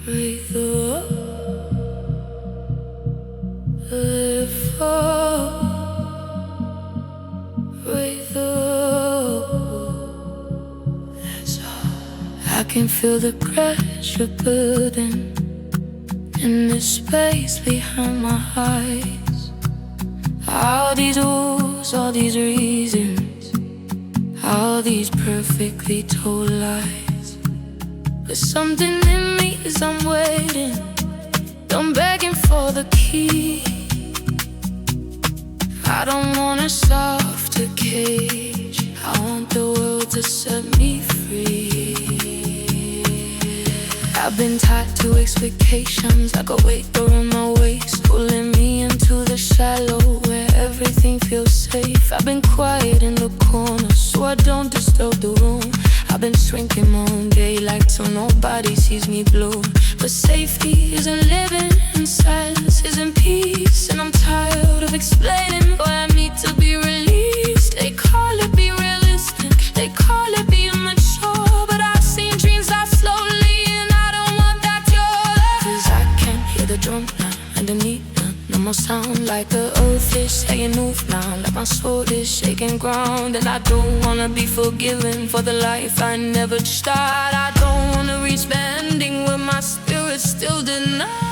breathe up, live fall, breathe up. That's all. I can feel the pressure building in the space behind my eyes. All these rules, all these reasons, all these perfectly told lies. But something in me is I'm waiting, I'm begging for the key. I don't want a softer cage, I want the world to set me free. I've been tied to expectations like a weight around my waist, pulling me into the shallow where everything feels safe. I've been quiet in the corner so I don't disturb the room. I've been shrinking my own daylight so nobody sees me bloom. But safety isn't living and silence isn't peace, and I'm tired of explaining why I need to be released. They call it be realistic, they call it being mature, but I've seen dreams die slowly and I don't want that yours. 'Cause I can't hear the drum line underneath no more sound, like the earth is saying move now, like my soul is shaking ground. And I don't wanna be forgiven for the life I never start. I don't wanna reach the ending where my spirit still denies.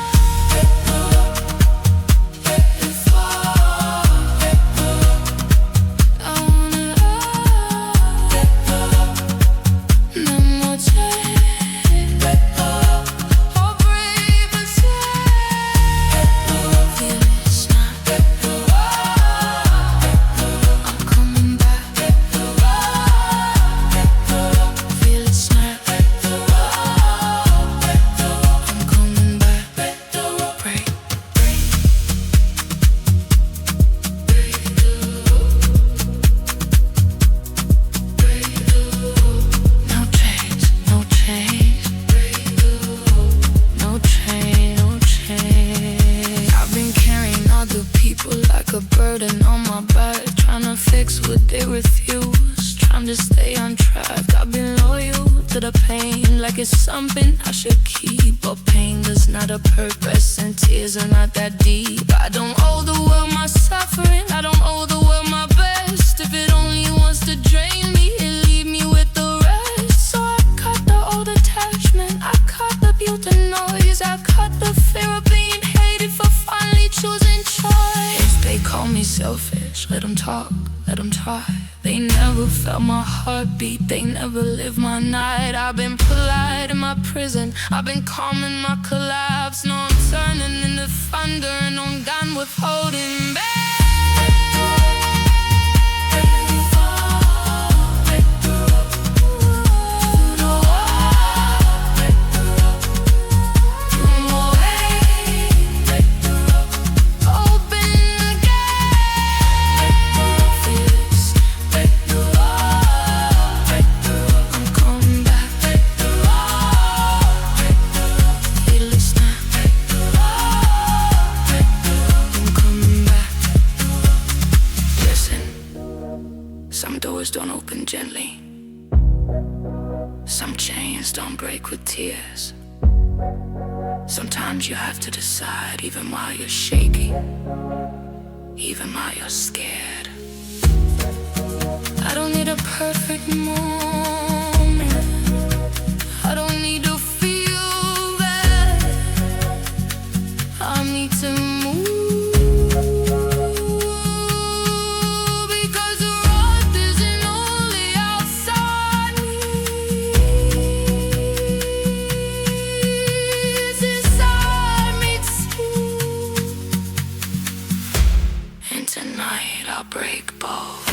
A burden on my back, trying to fix what they refuse, trying to stay on track. I've been loyal to the pain like it's something I should keep, but pain does not a purpose and tears are not that deep. I don't owe the world my suffering, I don't owe the world my best. If it only wants to drain me, it leave me with the rest. So I cut the old attachment, I cut the beauty noise, I cut the fear of being hated for finally choosing choice. They call me selfish, let them talk, let them try. They never felt my heartbeat, they never lived my night. I've been polite in my prison, I've been calm in my collapse. No, I'm turning into thunder and I'm done with holding back. Some doors don't open gently, some chains don't break with tears. Sometimes you have to decide even while you're shaky, even while you're scared. I don't need a perfect moment, I don't need to feel bad, I need to move. Tonight I'll break both.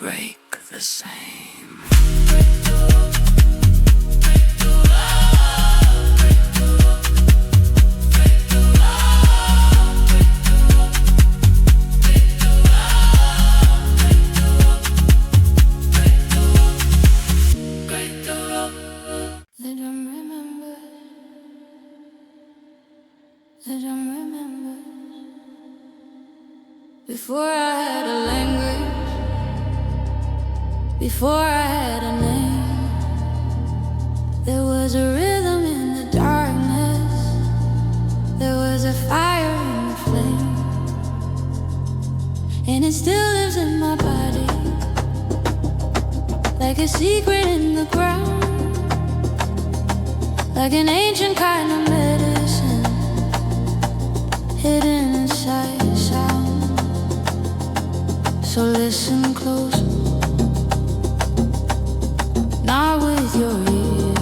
break the same. Before I had a language, before I had a name, there was a rhythm in the darkness, there was a fire in the flame, and it still lives in my body, like a secret in the ground, like an ancient kind of medicine, hidden inside sound. So listen close, not with your ears,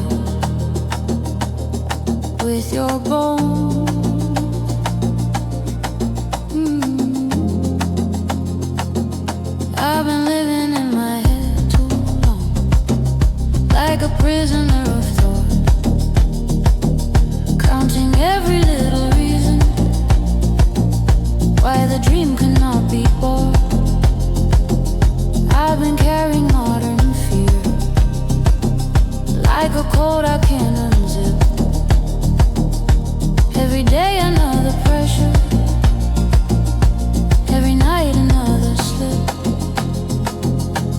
with your bones. I've been living in my head too long, like a prisoner of thought, counting every little reason why the dream cannot be born. I've been carrying modern fear, like a cold I can't unzip. Every day another pressure, every night another slip.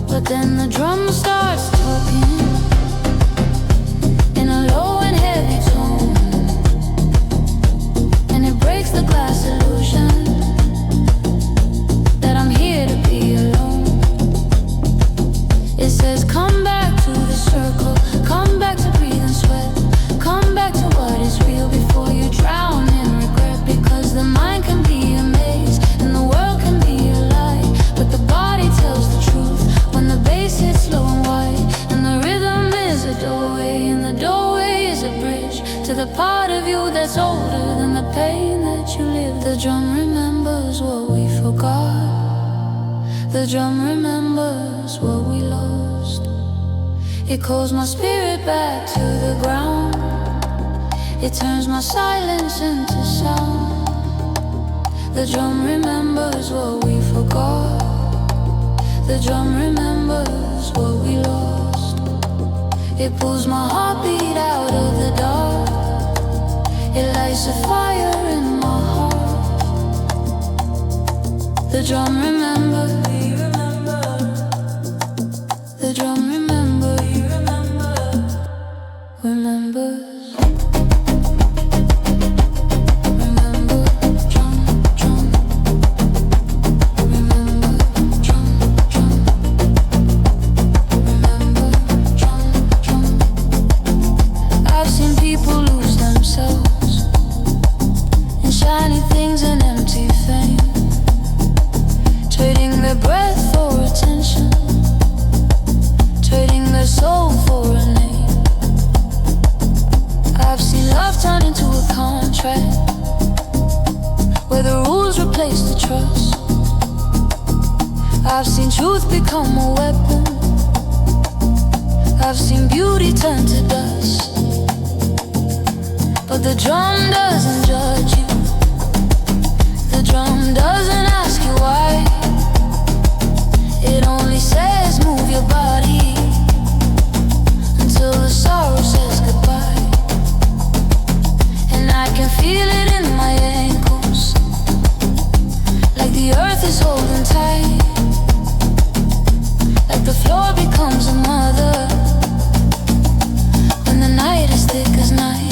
But then the drum starts talking in a low and heavy tone, and it breaks the glass illusion that I'm here to be alone. It says come back to the circle, come back to breathe and sweat, come back to what is real before you drown in regret. Because the mind can be a maze and the world can be a lie, but the body tells the truth when the bass hits slow and wide, and the rhythm is a doorway, and the doorway is a bridge to the part of you that's older than the pain that you live. The drum remembers what we forgot, the drum remembers what we lost. It calls my spirit back to the ground, it turns my silence into sound. The drum remembers what we forgot, the drum remembers what we lost. It pulls my heartbeat out of the dark, it lights a fire in my heart. The drum remembers, the drum remembers, remembers. Remember, drum, drum. Remember, drum, drum. Remember, drum, drum. I've seen people lose themselves in shiny things and empty fame, trading their breath for attention, trading their soul for a name. I've seen love turn into a contract, where the rules replace the trust. I've seen truth become a weapon, I've seen beauty turn to dust. But the drum doesn't judge you, the drum doesn't ask you why. It only says move your body until the sorrow says goodbye. And I can feel it in my ankles, like the earth is holding tight, like the floor becomes a mother when the night is thick as night.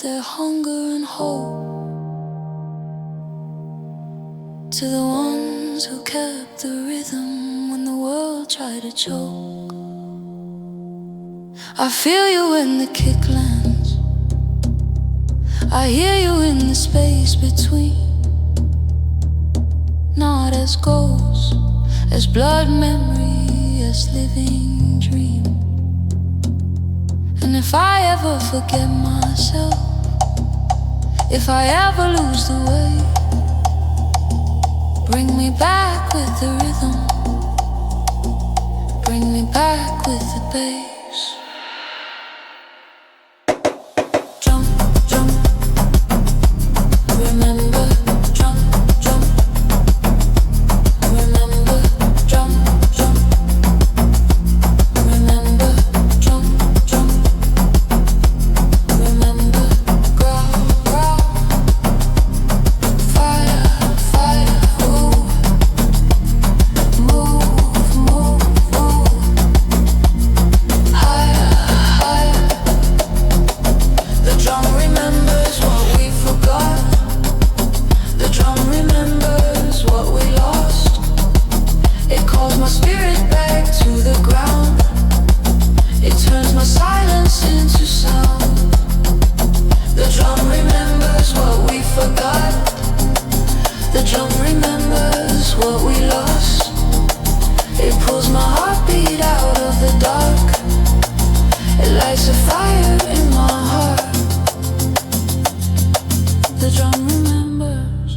their hunger and hope to the ones who kept the rhythm when the world tried to choke. I feel you in the kick lands, I hear you in the space between. Not as ghosts, as blood memory, as living dream. And if I ever forget myself, if I ever lose the way, bring me back with the rhythm, bring me back with the bass. Jump, jump, remember, jump, jump, remember, jump, jump, remember, jump, jump, remember, growl, growl, fire, fire. The drum remembers what we lost. It pulls my heartbeat out of the dark. It lights a fire in my heart. The drum remembers.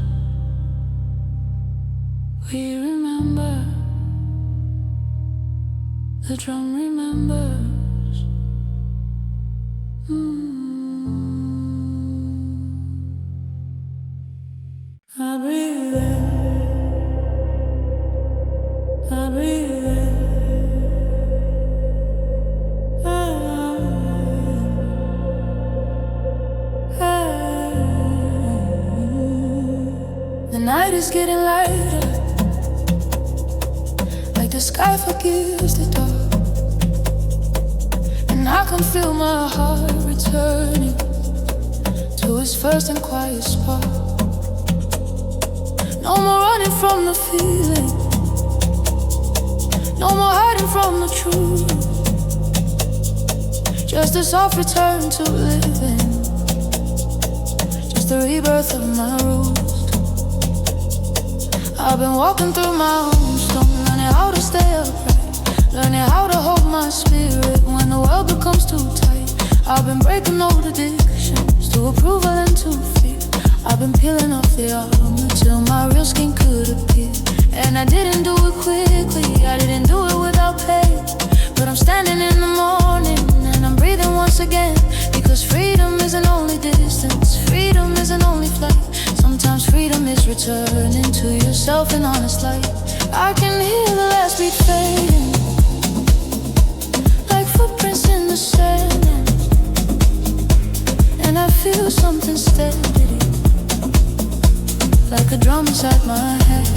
We remember. The drum remembers. I breathe in, I breathe in, The night is getting lighter, like the sky forgives the dark. And I can feel my heart returning to its first and quiet spark. No more running from the feeling, no more hiding from the truth. Just a soft return to living, just the rebirth of my roots. I've been walking through my own storm, learning how to stay upright, learning how to hold my spirit when the world becomes too tight. I've been breaking old addictions to approval and to fear. I've been peeling off the armor till my real skin could appear. And I didn't do it quickly, I didn't do it without pain. But I'm standing in the morning and I'm breathing once again. Because freedom isn't only distance, freedom isn't only flight. Sometimes freedom is returning to yourself in honest light. I can hear the last beat fading, like footprints in the sand. And I feel something steady, like a drum inside my head.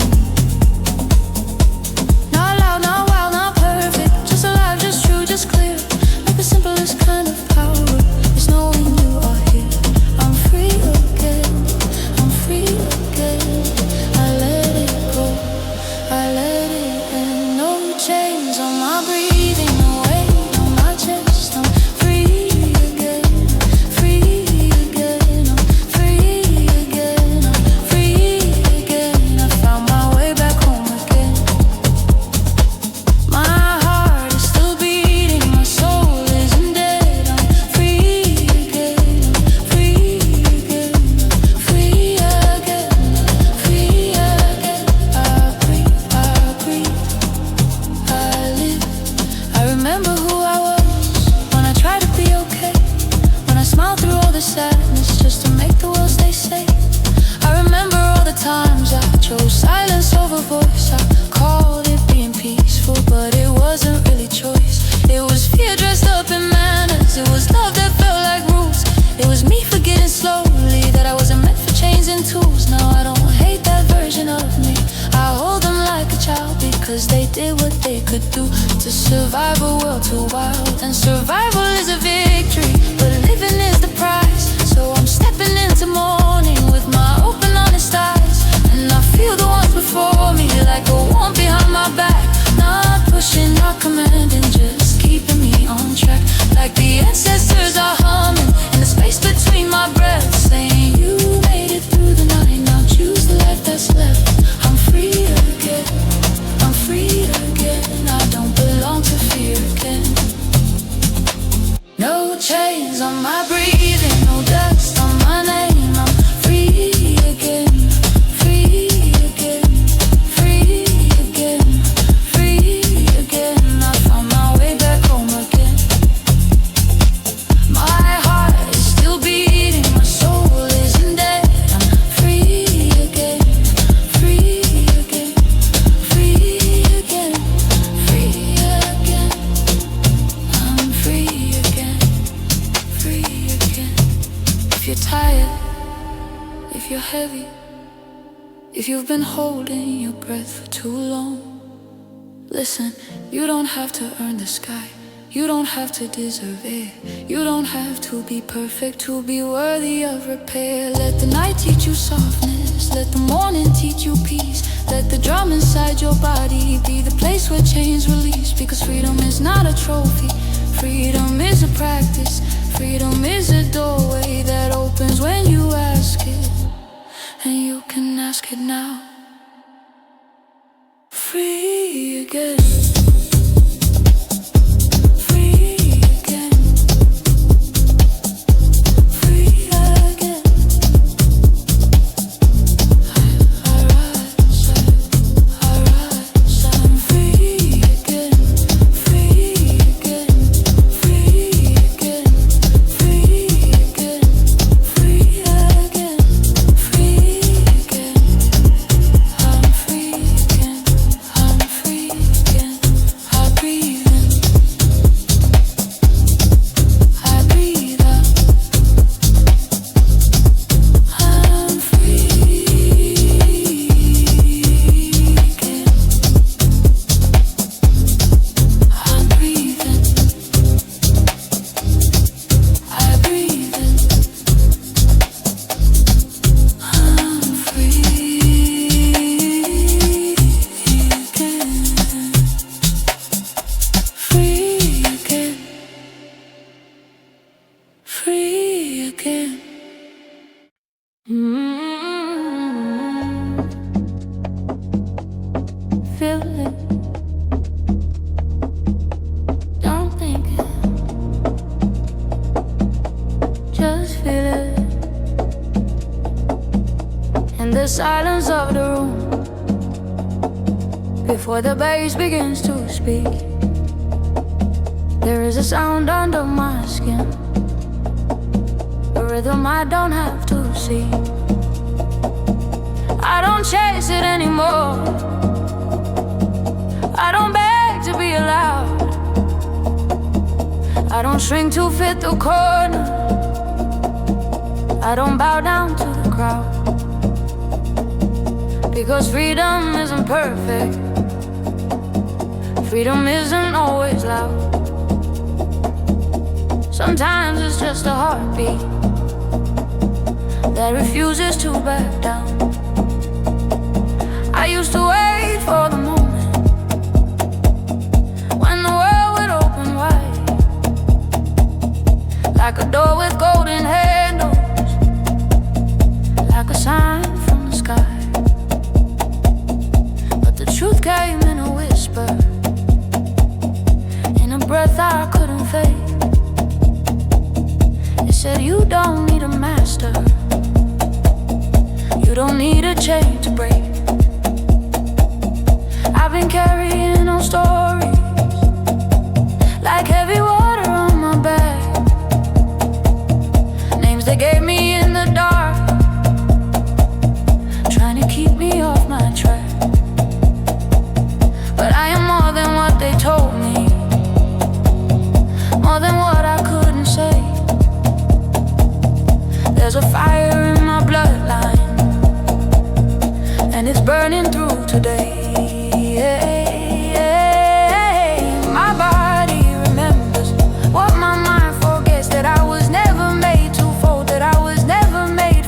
Not loud, not wild, not perfect, just alive, just true, just clear. Like the simplest kind of power is knowing you are here. I'm free again, I'm free again. I let it go, I let it in. No chains on my breathing, no weight on my chest. I'm free again, free again. I'm free again, I'm free again. I found my way back home again. My heart is still beating, my soul isn't dead. I'm free again, free again, free again, free again. I breathe, I live. I remember who I was when I tried to be okay, when I smiled through all the sadness just to make the world stay safe. I remember all the times I chose silence over voice. I called it being peaceful, but it wasn't really choice. It was fear dressed up in manners, it was love that felt like rules. It was me forgetting slowly that I wasn't meant for chains and tools. Now I don't hate that version of me, I hold them like a child, because they did what they could do to survive a world too wild. And survival is a victory, but living is the price. So I'm into morning with my open honest eyes, and I feel the ones before me like a warmth behind my back. Not pushing, not commanding, just keeping me on track. Like the ancestors are humming in the space between my breaths, saying you made it through the night, now choose the life that's left. I'm free again, I'm free again. I don't belong to fear again. No chains on my breathing, no dust on my name. I'm free again, free again, free again, free again. I found my way back home again. My heart is still beating, my soul isn't dead. I'm free again, free again, free again, free again. I'm free again, free again. If you're tired, if you're heavy, if you've been holding your breath for too long, listen, you don't have to earn the sky. You don't have to deserve it. You don't have to be perfect to be worthy of repair. Let the night teach you softness, let the morning teach you peace. Let the drum inside your body be the place where chains release. Because freedom is not a trophy, freedom is a practice. Freedom is a doorway that opens when you ask it, and you can ask it now. Free again, free again, free again. I rise, I'm free again, free again, free again, free again, free again, free again. I'm free again, I'm free again. I breathe in, I breathe out. I'm free again. I'm breathing, I breathe in. I'm free again, free again, free again. Feel it, don't think it, just feel it. In the silence of the room, before the bass begins to speak, there is a sound under my skin, a rhythm I don't have to see. I don't chase it anymore, I don't beg to be allowed, I don't shrink to fit the corner, I don't bow down to the crowd. Because freedom isn't perfect, freedom isn't always loud. Sometimes it's just a heartbeat that refuses to back down. I used to wait for the moment when the world would open wide, like a door with golden handles, like a sign from the sky. But the truth came in a whisper, in a breath I couldn't fake. It said you don't need a master, you don't need a chain to break. I've been carrying on stories like heavy water on my back, names they gave me in the dark, trying to keep me off my track. But I am more than what they told me, more than what I couldn't say. There's a fire in my bloodline, and it's burning through today. My body remembers what my mind forgets, that I was never made to fold, that I was never made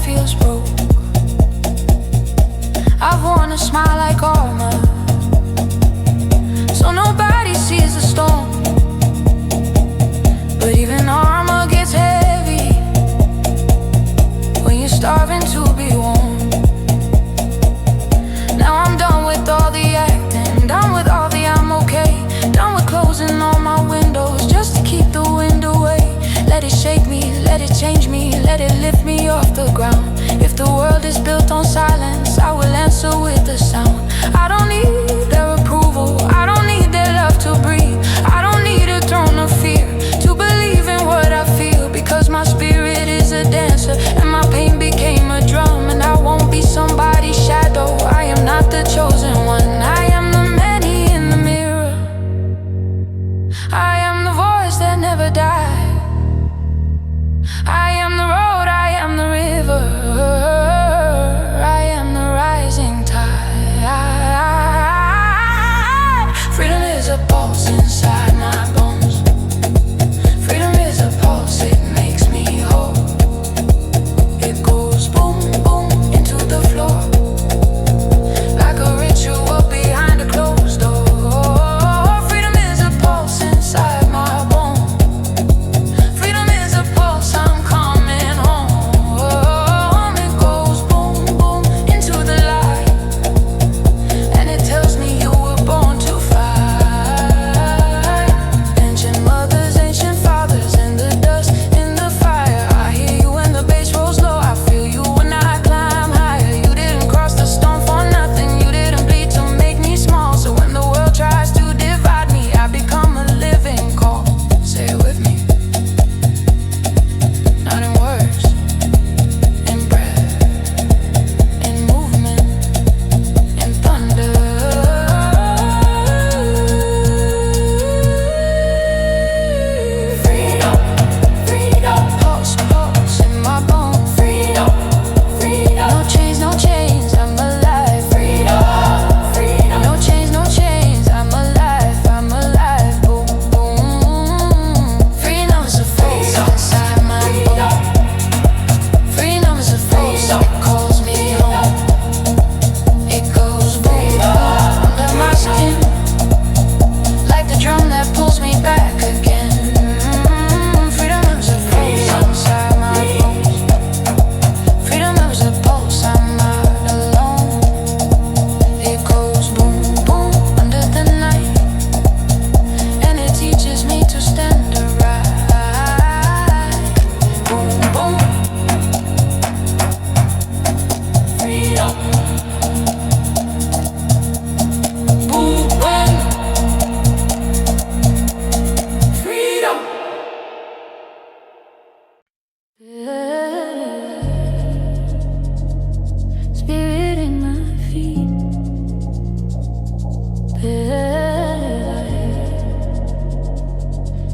feels broke. I've worn a smile like armor, so nobody sees the storm. But even armor gets heavy when you're starving to be warm. Now I'm done with all the acting, done with all the I'm okay, done with closing all my windows just to keep the wind away. Let it shake me, let it change me, let it lift me off the ground. If the world is built on silence, I will answer with a sound. I don't need their approval, I don't need their love to breathe. I don't need a throne of fear to believe in what I feel, because my spirit is a dancer and my pain became a drum. And I won't be somebody's shadow, I am not the chosen one. I am the many in the mirror, I am the voice that never died. I am the road, I am the river, I am the rising tide. Freedom is a pulse inside my bones. Freedom is a pulse, it makes me whole. It goes boom, boom into the floor, like a ritual behind a closed door. Freedom is a pulse inside my bones. Freedom is a pulse, I'm coming home. It goes boom, boom into the light, and it tells me you were born to fight. Ancient mothers, ancient fathers, in the dust, in the fire. I hear you when the bass rolls low, I feel you when I climb higher. You didn't cross the storm for nothing, you didn't bleed to make me small. So when the world tries to divide me, I become a living call. Say it with me. Not in words, in breath, in movement, in thunder. Freedom, freedom, pulse, pulse in my bones. Freedom, freedom, no chains, no chains, I'm alive. Freedom, freedom, no chains, no chains, I'm alive, I'm alive. Boom, boom. Freedom is a force inside my bones. Freedom is a force that calls me home. It goes boom, boom under my skin, like the drum that pulls me back again. Freedom is a force inside my bones. Freedom is a pulse, I'm not alone. It goes boom, boom under the night, and it teaches me to stand upright. Boom, boom. Freedom. Boom, boom. Freedom. Spirit in my feet.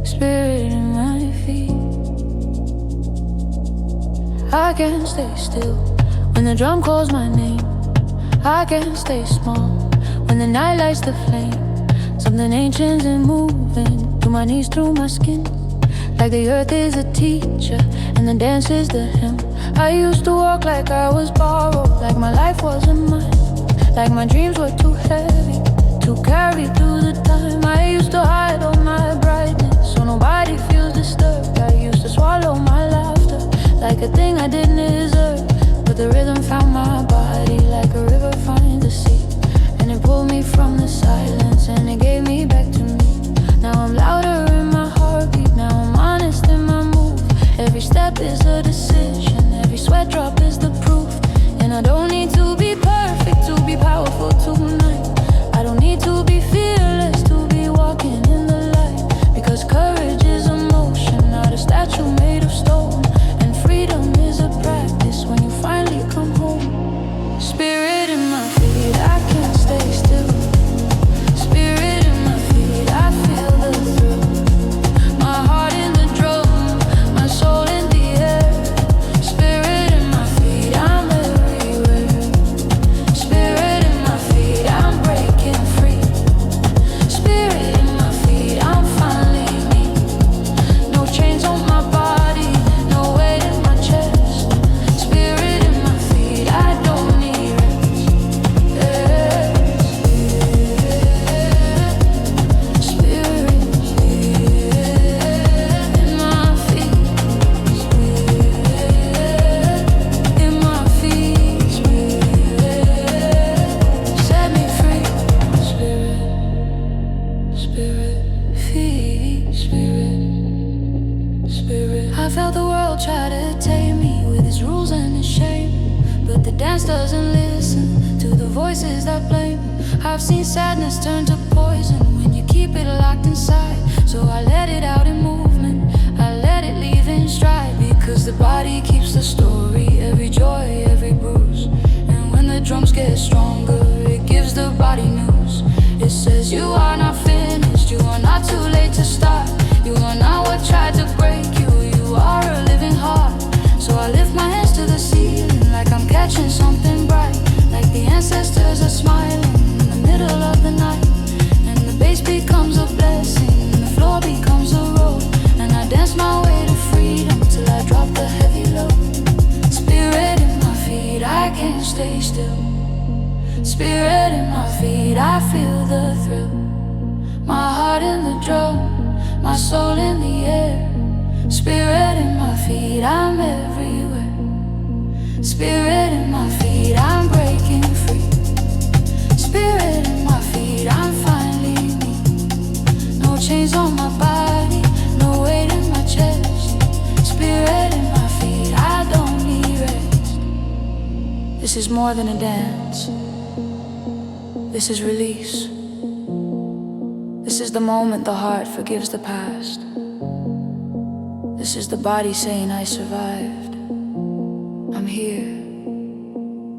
Spirit in my feet. I can't stay still when the drum calls my name. I can't stay small when the night lights the flame. Something ancient and moving through my knees, through my skin, like the earth is a teacher and the dance is the hymn. I used to walk like I was borrowed, like my life wasn't mine, like my dreams were too heavy to carry through the time. I used to hide all my brightness so nobody feels disturbed. I used to swallow my laughter like a thing I didn't deserve. But the rhythm found my body like a river finds the sea, and it pulled me from the silence and it gave me back to me. Now I'm louder in my heartbeat, now I'm honest in my move. Every step is a decision, every sweat drop is the proof. And I don't need to be perfect to be powerful tonight. I don't need to be fearless to be walking in the light, because courage is a motion, not a statue made of stone. And freedom is a practice when you finally come home. Spirit in my feet, I can't stay still. Spirit in my feet, I feel the thrill. My heart in the drum, my soul in the air. Spirit in my feet, I'm everywhere. spirit. I felt the world try to tame me with its rules and its shame, but the dance doesn't listen to the voices that blame. I've seen sadness turn to poison when you keep it locked inside. So I let it out in movement, I let it leave in stride, because the body keeps the story, every joy, every bruise. And when the drums get stronger, it gives the body news. It says you are not finished, you are not too late to start. You are not what tried to break you, you are a living heart. So I lift my hands to the ceiling like I'm catching something bright, like the ancestors are smiling in the middle of the night. And the bass becomes a blessing, and the floor becomes a road, and I dance my way to freedom till I drop the heavy load. Spirit in my feet, I can't stay still. Spirit in my feet, I feel the thrill. My heart in the drum, my soul in the air. Spirit in my feet, I'm everywhere. Spirit in my feet, I'm breaking free. Spirit in my feet, I'm finally me. No chains on my body, no weight in my chest. Spirit in my feet, I don't need rest. This is more than a dance. This is release. This is the moment the heart forgives the past. This is the body saying I survived. I'm here,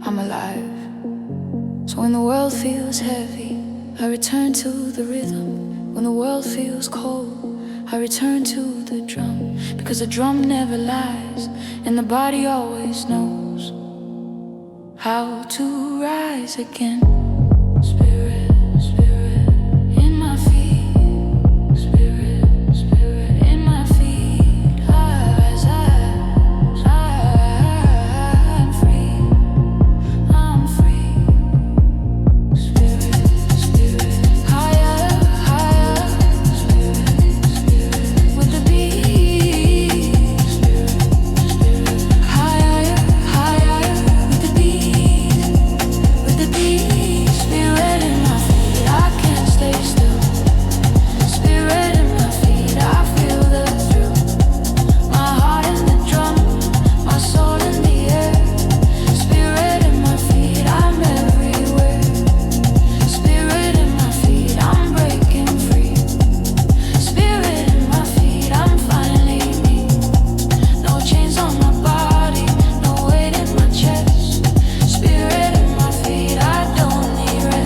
I'm alive. So when the world feels heavy, I return to the rhythm. When the world feels cold, I return to the drum. Because the drum never lies, and the body always knows how to rise again. Spirit, spirit in my feet. Spirit, spirit in my feet. I rise, I'm free. I'm free. Spirit, spirit, higher, higher. Spirit, spirit with the beat. Spirit, spirit, higher, higher with the beat. With the beat. Spirit in my feet, I can't stay still. Spirit in my feet, I feel the thrill. My heart in the drum, my soul in the air. Spirit in my feet, I'm everywhere. Spirit in my feet, I'm breaking free. Spirit in my feet, I'm finally me. No chains on my body, no weight in my chest. Spirit in my feet, I don't need rest.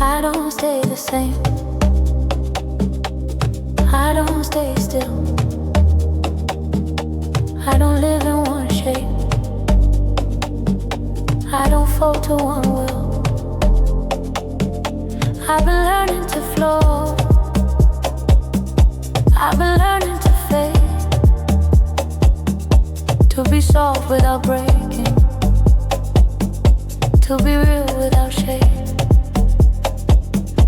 I don't stay the same. I don't stay still. I don't live in one shape. I don't fall to one will. I've been learning to flow. I've been learning to fade, to be soft without breaking, to be real without shade.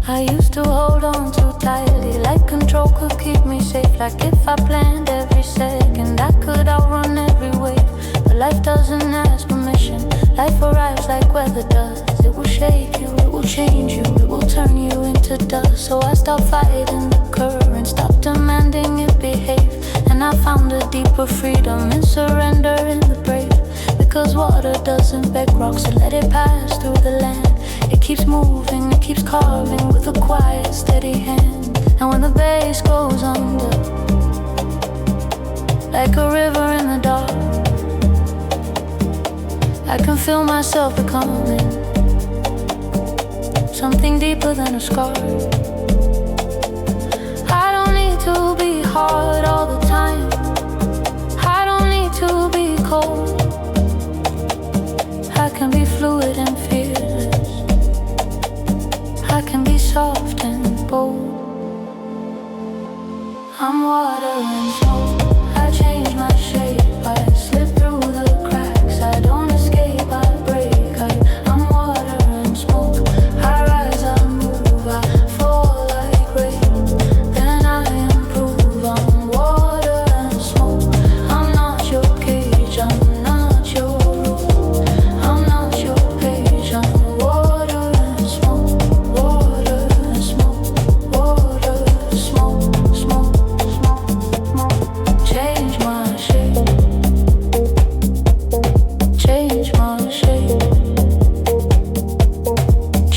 I used to hold on too tightly, like control could keep me safe. Like if I planned every second, I could outrun every wave. But life doesn't ask permission. Life arrives like weather does. It will shake you, it will change you, it will turn you into dust. So I stopped fighting the current, stopped demanding it behave. And I found a deeper freedom in surrender in the brave. Because water doesn't beg rocks, so let it pass through the land. It keeps moving, it keeps carving with a quiet, steady hand. And when the bass goes under, like a river in the dark, I can feel myself becoming something deeper than a scar. I don't need to be hard all the time. I don't need to be cold. I can be fluid and fearless. I can be soft and bold. I'm water and smoke. I change my shape. I slip through the cracks. I don't escape, I break. I'm water and smoke. I rise, I move, I fall like rain. Then I improve. I'm water and smoke. I'm not your cage, I'm not your rule. I'm not your page, I'm water and smoke. Water and smoke. Water and smoke. Smoke, smoke, smoke. Change my shape. Change my shape.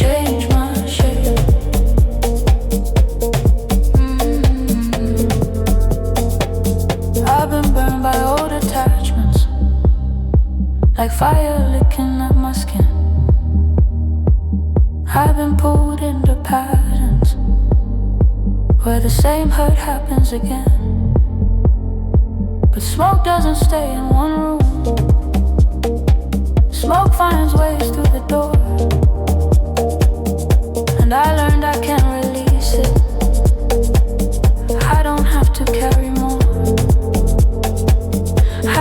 Change my shape. I've been burned by old attachments, like fire licking at my skin. I've been pulled into patterns where the same hurt happens again. But smoke doesn't stay in one room. Smoke finds ways through the door. And I learned I can't release it. I don't have to carry more.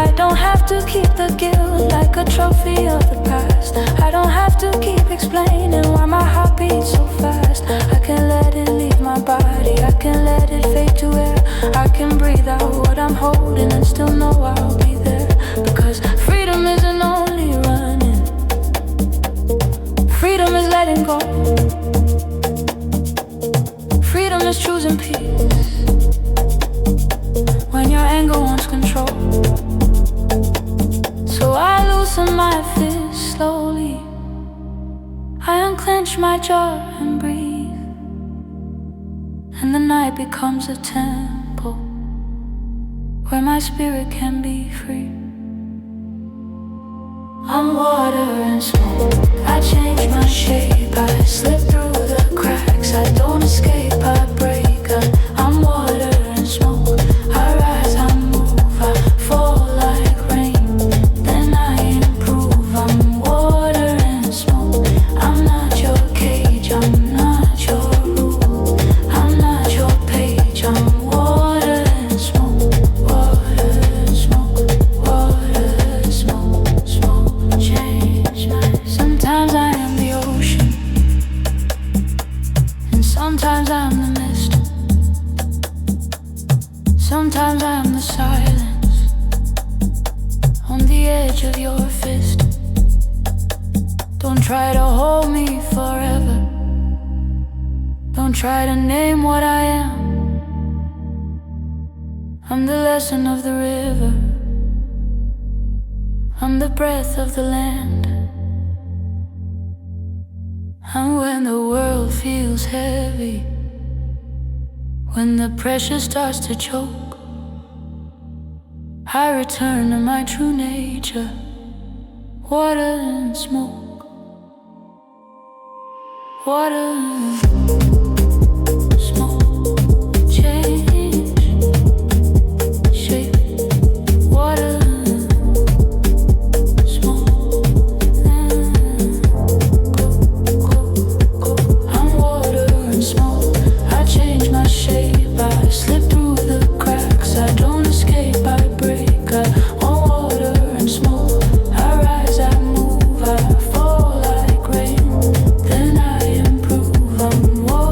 I don't have to keep the guilt like a trophy of the past. I don't have to keep explaining why my heart beats so fast. I can let it leave my body. I can let it fade to air. I can breathe out what I'm holding and still know I'll be there. Because freedom isn't only running. Freedom is letting go. Freedom is choosing peace when your anger wants control. So I loosen my fist slowly. I unclench my jaw and breathe. And the night becomes a temple where my spirit can be free. I'm water and smoke. I change my shape. I slip through the cracks. I don't escape, I break. I'm water and smoke. I rise, I move, I fall like rain. Then I improve. I'm water and smoke. I'm not your cage, I'm not your rule. I'm not your page, I'm water and smoke. Water and smoke. Water and smoke. Smoke. Change my. Sometimes I am the ocean, and sometimes I'm the mist. Sometimes I'm the silence on the edge of your fist. Don't try to hold me forever. Don't try to name what I am. I'm the lesson of the river. I'm the breath of the land. And when the world feels heavy, when the pressure starts to choke, I return to my true nature. Water and smoke. Water and smoke. Change shape. Water and smoke. I'm water and smoke. I change my shape. I slip through the cracks. I don't escape, I break. I'm water and smoke. I rise, I move, I fall like rain. Then I improve. I'm water.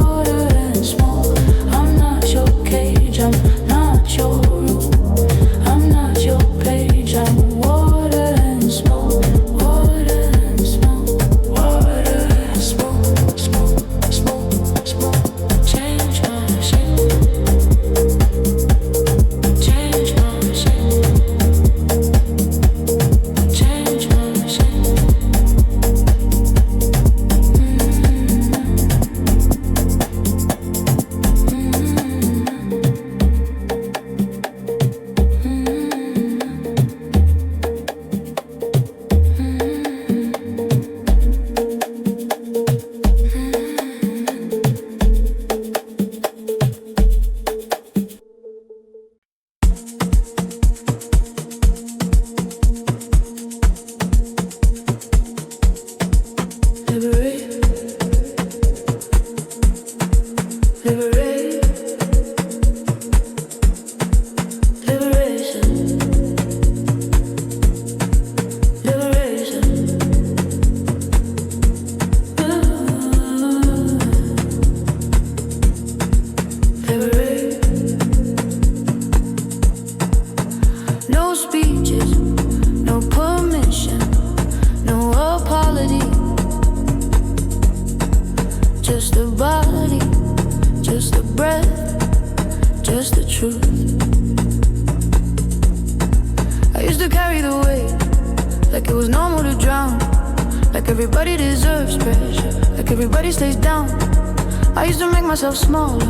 Myself smaller,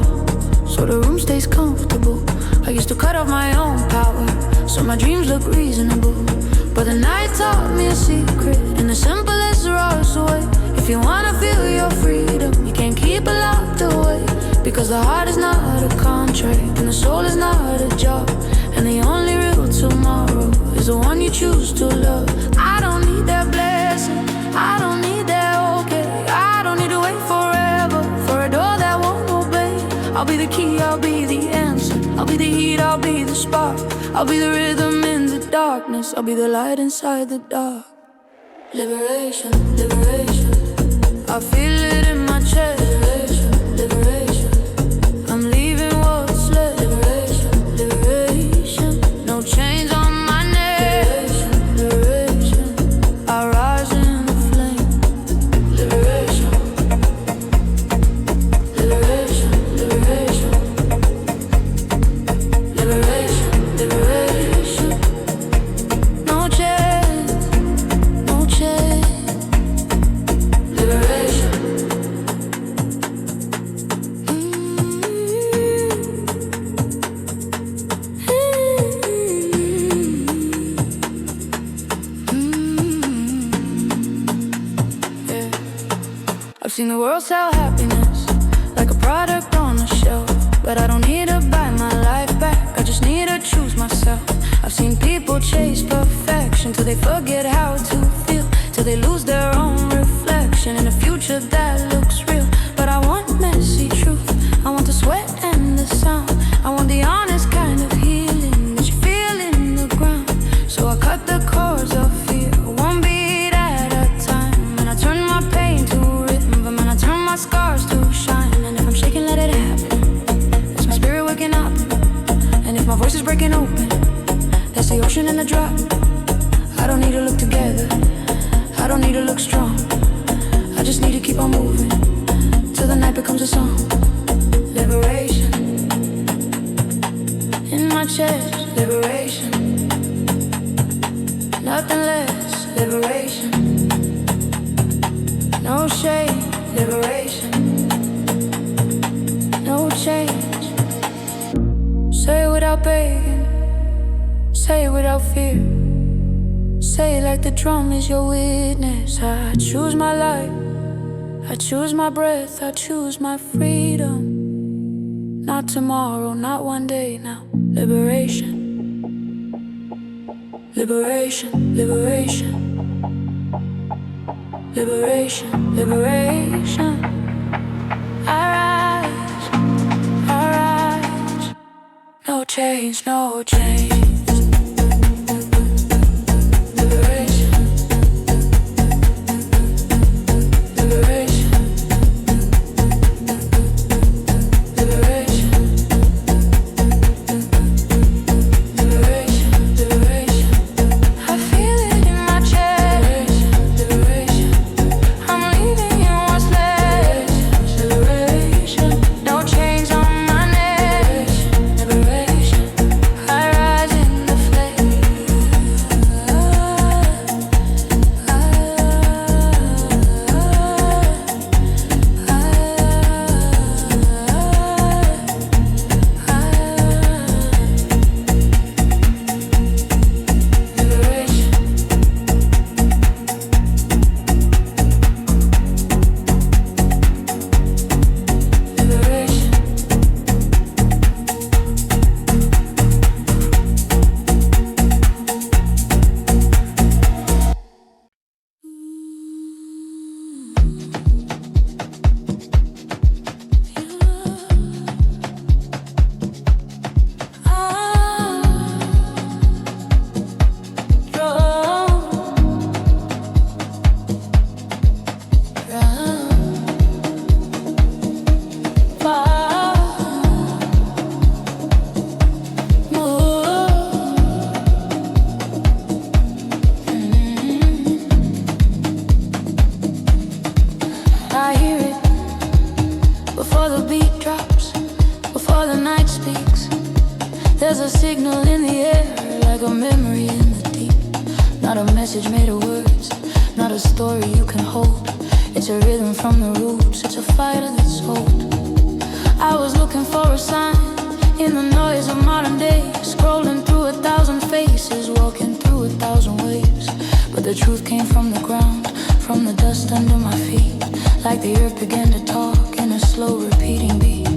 so the room stays comfortable. I used to cut off my own power, so my dreams look reasonable. But the night taught me a secret, and the simplest rules away. If you wanna feel your freedom, you can't keep it locked away. Because the heart is not a contract, and the soul is not a job. And the only real tomorrow is the one you choose to love. I don't need that blessing, I don't need that okay. I don't need to wait forever for a door that won't obey. I'll be the key, I'll be the answer. I'll be the heat, I'll be the spark. I'll be the rhythm in the darkness. I'll be the light inside the dark. Liberation, liberation, I feel it in my chest. Liberation, liberation, I'm leaving what's left. Liberation, liberation, no chains on my neck. Liberation, liberation, I rise in the flame. Liberation, liberation, liberation, liberation, liberation, no chains, no chains. Liberation. Yeah. I've seen the world sell happiness like a product on a shelf, but I don't need to buy my life back. I just need to choose myself. I've seen people chase perfection till they forget how to feel, till they lose their own reflection in a future that looks real. But I want messy truth, I want the sweat and the sound. I want the honest kind of healing that you feel in the ground. So I cut the cords of fear, one beat at a time. And I turn my pain to rhythm, and I turn my scars to shine. And if I'm shaking, let it happen. It's my spirit waking up. And if my voice is breaking open, that's the ocean in the drop. I don't need to look together, I don't need to look strong. I just need to keep on moving till the night becomes a song. Liberation in my chest. Liberation, nothing less. Liberation, no shame. Liberation, no change. Say it without begging, say it without fear. Say it like the drum is your witness. I choose my life, I choose my breath, I choose my freedom. Not tomorrow, not one day now. Liberation, liberation, liberation, liberation, liberation. I rise, no change, no change. In the Before the beat drops, before the night speaks, there's a signal in the air, like a memory in the deep. Not a message made of words, not a story you can hold. It's a rhythm from the roots, it's a fighter that's old. I was looking for a sign in the noise of modern day, scrolling through 1,000 faces, walking through 1,000 waves. But the truth came from the ground, from the dust under my feet, like the earth began to talk in a slow repeating beat.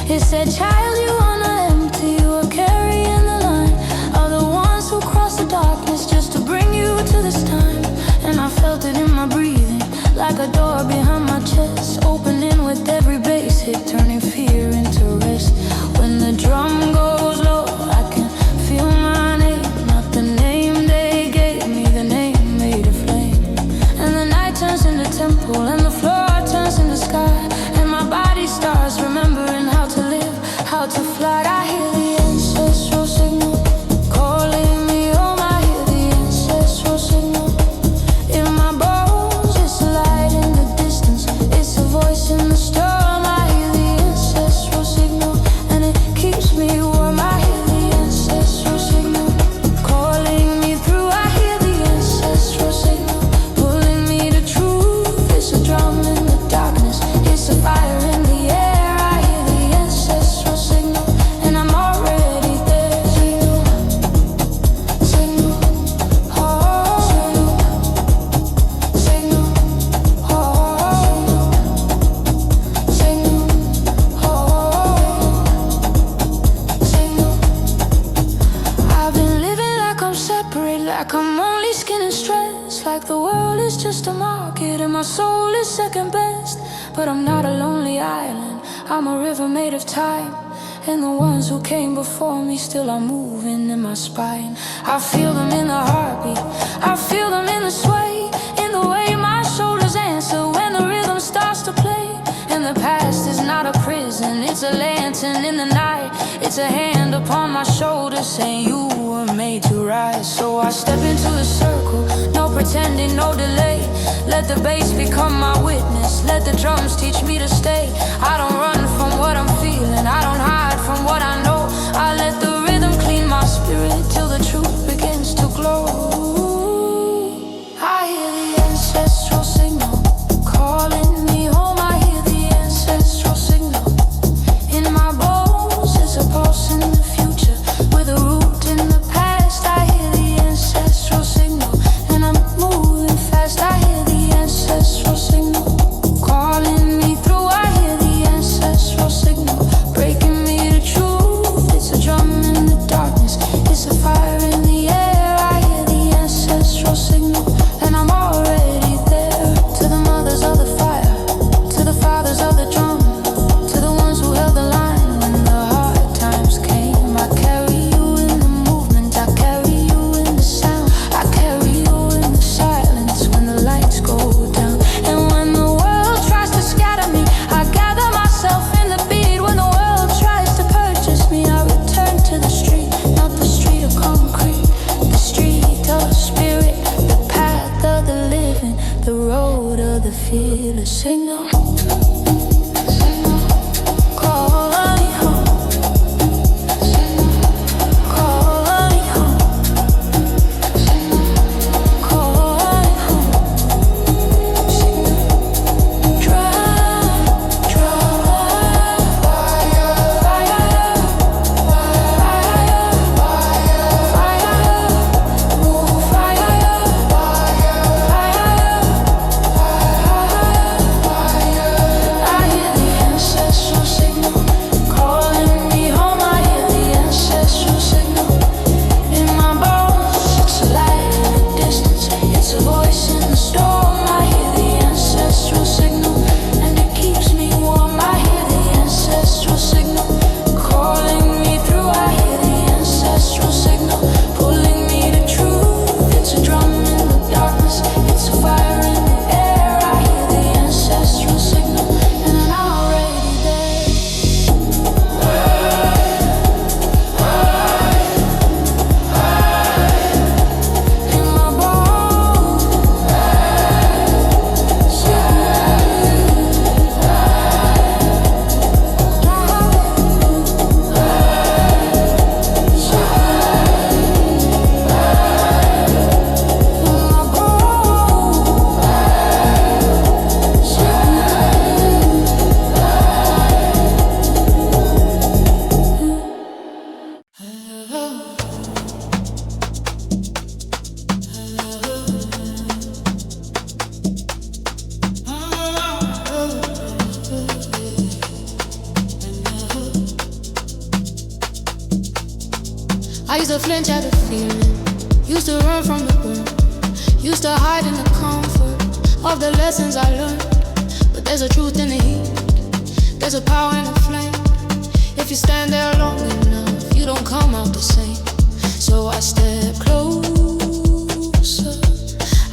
It said, child, you wanna empty, you are carrying the line of the ones who cross the darkness just to bring you to this time. And I felt it in my breathing, like a door behind my chest, opening with every bass hit, turning fear into rest. When the drum goes low, I can feel my name, not the name they gave me, the name made a flame. And the night turns into temple, and the floor turns into sky, and my body starts remembering how to live, how to fly. I hear the ancestral signal calling me home. I hear the ancestral signal in my bones. It's a light in the distance, it's a voice in the storm. I hear the ancestral signal and it keeps me warm. I hear the ancestral signal calling me through. I hear the ancestral signal pulling me to truth. It's a drum in the darkness, it's a fire in the air. I hear the ancestral signal and I'm already there. Signal, signal, oh, signal, signal, oh, signal, oh, signal. I've been living like I'm separate, like I'm only skin and stress, like the world is just a market and my soul is second best. But I'm not a lonely island, I'm a river made of time, and the ones who came before me still are moving in my spine. I feel them in the heartbeat, I feel them in the sway, in the way my shoulders answer when the rhythm starts to play. And the past is not a prison, it's a lantern in the night, it's a hand upon my shoulder saying you were made to rise. So I step into the circle, no pretending, no delay. Let the bass become my witness, let the drums teach me to stay. I don't run from what I'm feeling, I don't hide from what I know. I let the rhythm clean my spirit till the truth begins to glow. I hear the ancestral signal calling me home. I hear the ancestral signal in my bones. It's a pulse in the future with a root in the past. I hear the ancestral signal and I'm moving fast. I hear the ancestral signal calling me through. I hear the I used to flinch at the feeling, used to run from the room, used to hide in the comfort of the lessons I learned. But there's a truth in the heat, there's a power in the flame. If you stand there long enough, you don't come out the same. So I step closer,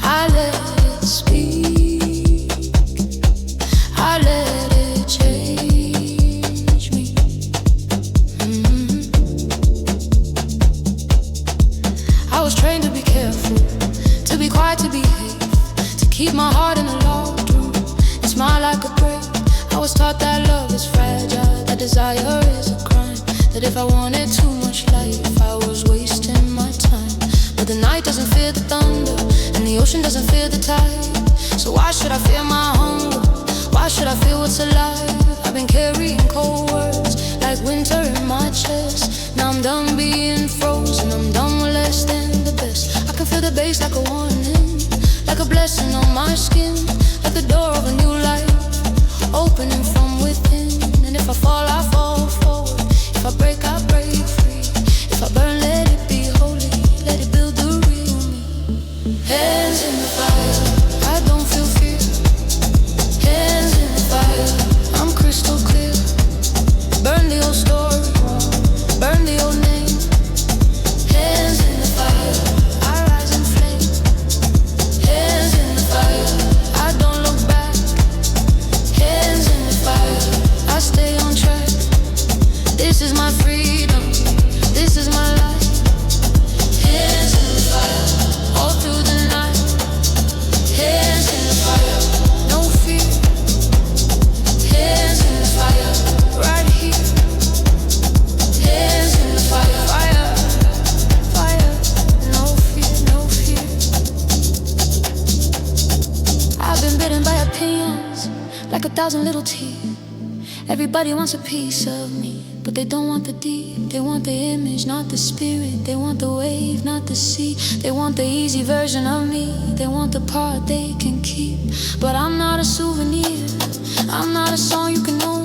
I let it speak, I let it change me. I was trained to be careful, to be quiet, to behave, to keep my heart in the locked room and smile like a grave. I was taught that love is fragile, that desire is a crime, that if I wanted too much life, I was wasting my time. But the night doesn't fear the thunder, and the ocean doesn't fear the tide. So why should I fear my hunger? Why should I feel what's alive? I've been carrying cold words like winter in my chest. Now I'm done being frozen, I'm done with less than the best. I can feel the bass like a warning, like a blessing on my skin, like the door of a new life opening from within. And if I fall, I fall forward. If I break, I break free. If I burn, let it be holy. Let it build the real me. Hands in the fire, I don't feel fear. Hands in the fire, I'm crystal clear. Burn the old story, burn the old name. Hands in the fire, I rise in flame. Hands in the fire, I don't look back. Hands in the fire, I stay on track. This is my freedom, this is my life. Hands in the fire, all through the night. Hands in the fire, no fear. Hands in the fire, right here. Hands in the fire, fire, fire, no fear, no fear. I've been bitten by opinions, like 1,000 little tears. Everybody wants a piece of me, but they don't want the deep. They want the image, not the spirit. They want the wave, not the sea. They want the easy version of me. They want the part they can keep. But I'm not a souvenir, I'm not a song you can know.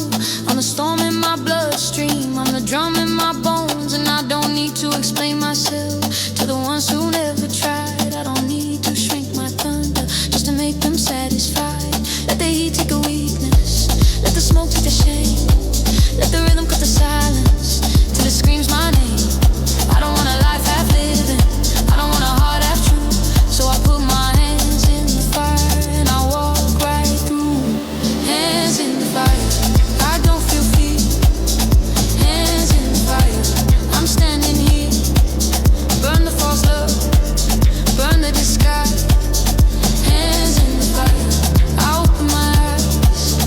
I'm the storm in my bloodstream, I'm the drum in my bones. And I don't need to explain myself to the ones who never tried. I don't need to shrink my thunder just to make them satisfied. Let the heat take a weakness, let the smoke take the shame, let the rhythm cut the silence till it screams my name. I don't want a life half living, I don't want a heart half true. So I put my hands in the fire and I walk right through. Hands in the fire, I don't feel fear. Hands in the fire, I'm standing here. Burn the false love, burn the disguise. Hands in the fire, I open my eyes.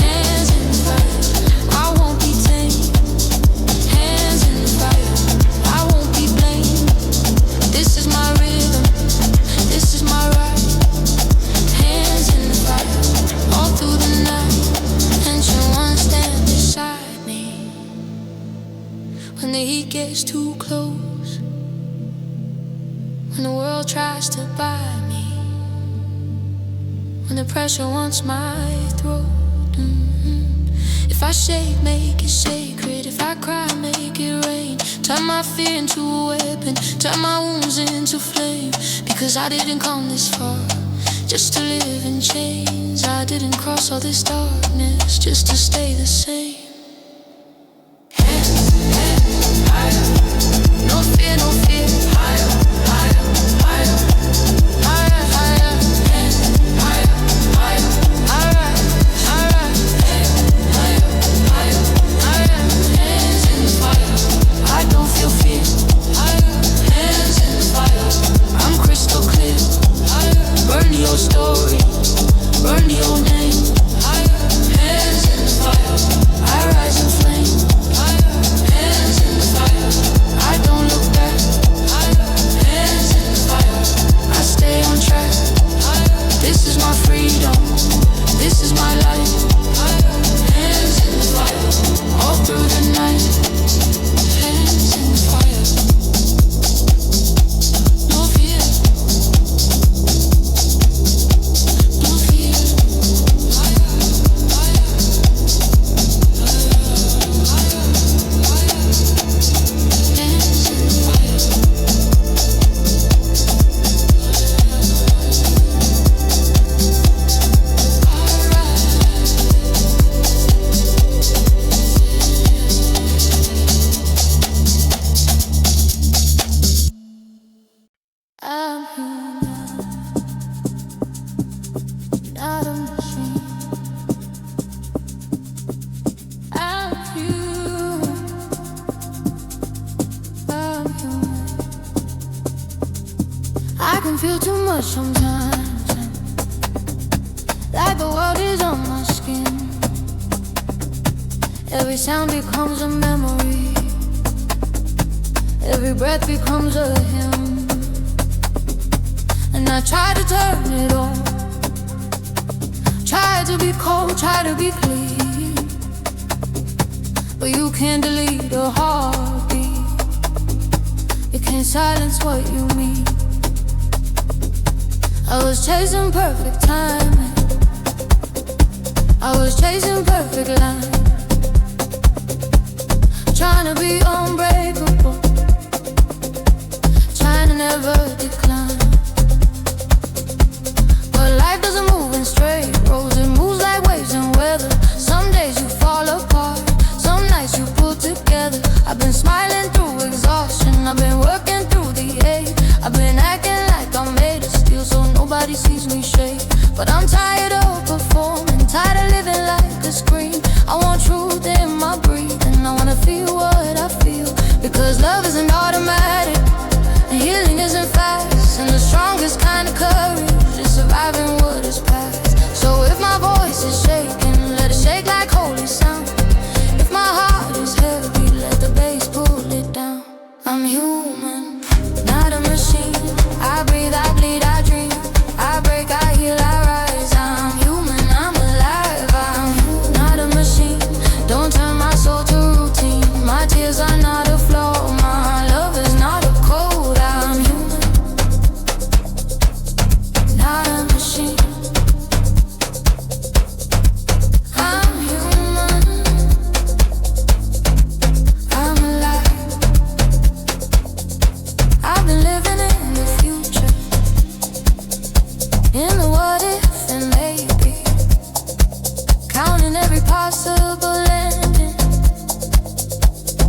Hands in the fire, I won't be tamed. Hands in the fire, I won't be blamed. This is my rhythm, this is my right. Hands in the fire, all through the night. Ancient ones stand beside me when the heat gets too close, when the world tries to buy me, when the pressure wants my throat. If I shake, make it sacred. If I cry, make it rain. Turn my fear into a weapon, turn my wounds into flame. Because I didn't come this far just to live in chains. I didn't cross all this darkness just to stay the same. Hands, hands, higher. No fear, no fear. Higher, higher, higher. Higher, higher. Hands, higher, higher. Alright, alright. Hands, higher, higher, higher. Hands in the fire, I don't feel fear. Higher, hands in the fire, I'm crystal clear. Higher, burn your story, burn your name. Higher, hands in the fire, I feel too much sometimes, like the world is on my skin. Every sound becomes a memory, every breath becomes a hymn. And I try to turn it on, try to be cold, try to be clean, but you can't delete a heartbeat, you can't silence what you mean. I was chasing perfect timing, I was chasing perfect line, trying to be unbreakable, trying to never decline. But life doesn't move in straight roads, it moves like waves and weather. Some days you fall apart, some nights you pull together. I've been smiling through exhaustion, I've been working through the hate, I've been acting like I'm made of steel so nobody sees me shake. But I'm tired of performing, tired of living like a scream. I want truth in my breathing, I wanna feel what I feel. Because love isn't automatic, and healing isn't fast, and the strongest kind of courage is surviving what is past. So if my voice is shaking, let it shake like holy sound. If my heart is heavy, let the bass pull it down. I'm human, not a machine. I breathe, I bleed, I dream, I break, I heal, I rise. I'm human, I'm alive. I'm not a machine. Don't turn my soul to routine. My tears are not a flaw, my love is not a code. I'm human, not a machine. I'm human, I'm alive. I've been living in the future, in the what if and maybe, counting every possible ending,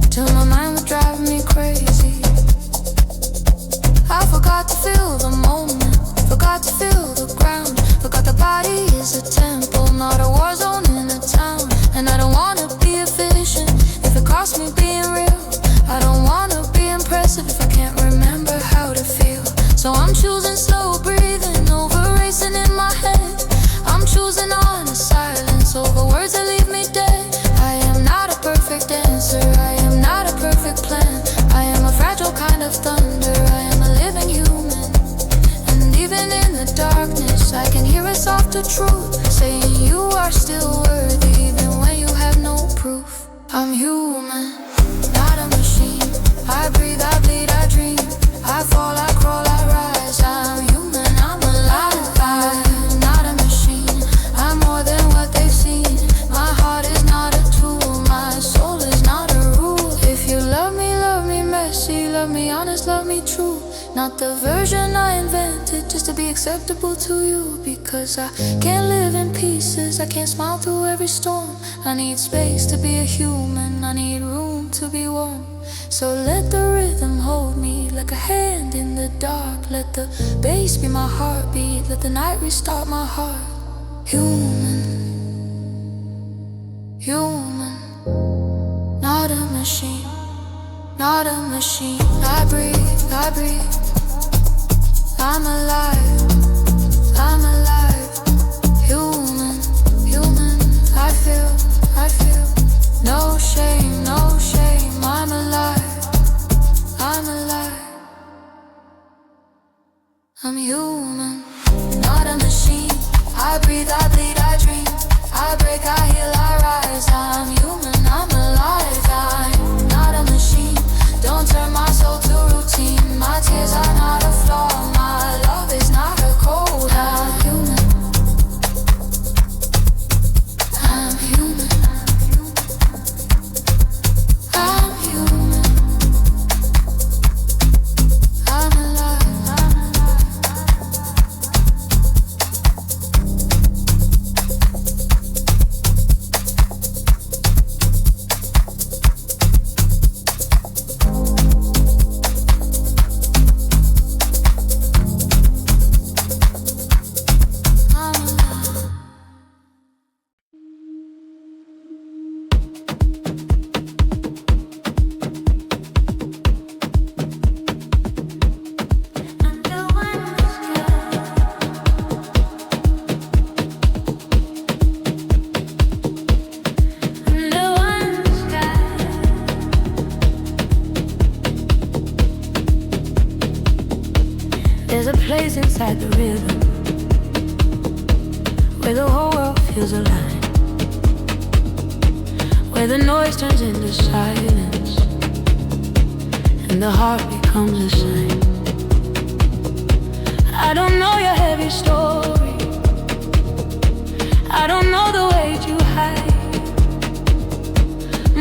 till my mind would drive me crazy. I forgot to feel the moment, forgot to feel the ground, forgot the body is a temple, not a war zone in a town. And I don't wanna be efficient if it costs me being real. I don't wanna be impressive if I can't remember how to feel. So I'm choosing slow breathing over racing in my head. I'm choosing honest silence over words that leave me dead. I am not a perfect answer, I am not a perfect plan. I am a fragile kind of thunder, I am a living human. And even in the darkness, I can hear a softer truth saying you are still worthy, even when you have no proof. I'm human, not a machine. I breathe, I bleed, I dream, I fall, I crawl, I rise. I'm human, I'm alive. I'm not a machine, I'm more than what they've seen. My heart is not a tool, my soul is not a rule. If you love me messy, love me honest, love me true. Not the version I invented just to be acceptable to you. Because I can't live in pieces, I can't smile through every storm. I need space to be a human, I need room to be warm. So let the rhythm hold me like a hand in the dark. Let the bass be my heartbeat, let the night restart my heart. Human, human, not a machine, not a machine. I breathe, I breathe, I'm alive, I'm alive. Human, human, I feel, no shame, no shame. I'm alive, I'm alive. I'm human, not a machine. I breathe, I bleed, I dream, I break, I heal, I rise. I'm human, I'm alive. I'm not a machine. Don't turn my soul to routine. My tears are not a flaw, my love is not a code. I'm human, I'm human, I'm human, I'm alive. place inside the rhythm, where the whole world feels alive, where the noise turns into silence and the heart becomes a sign. I don't know your heavy story, I don't know the weight you hide,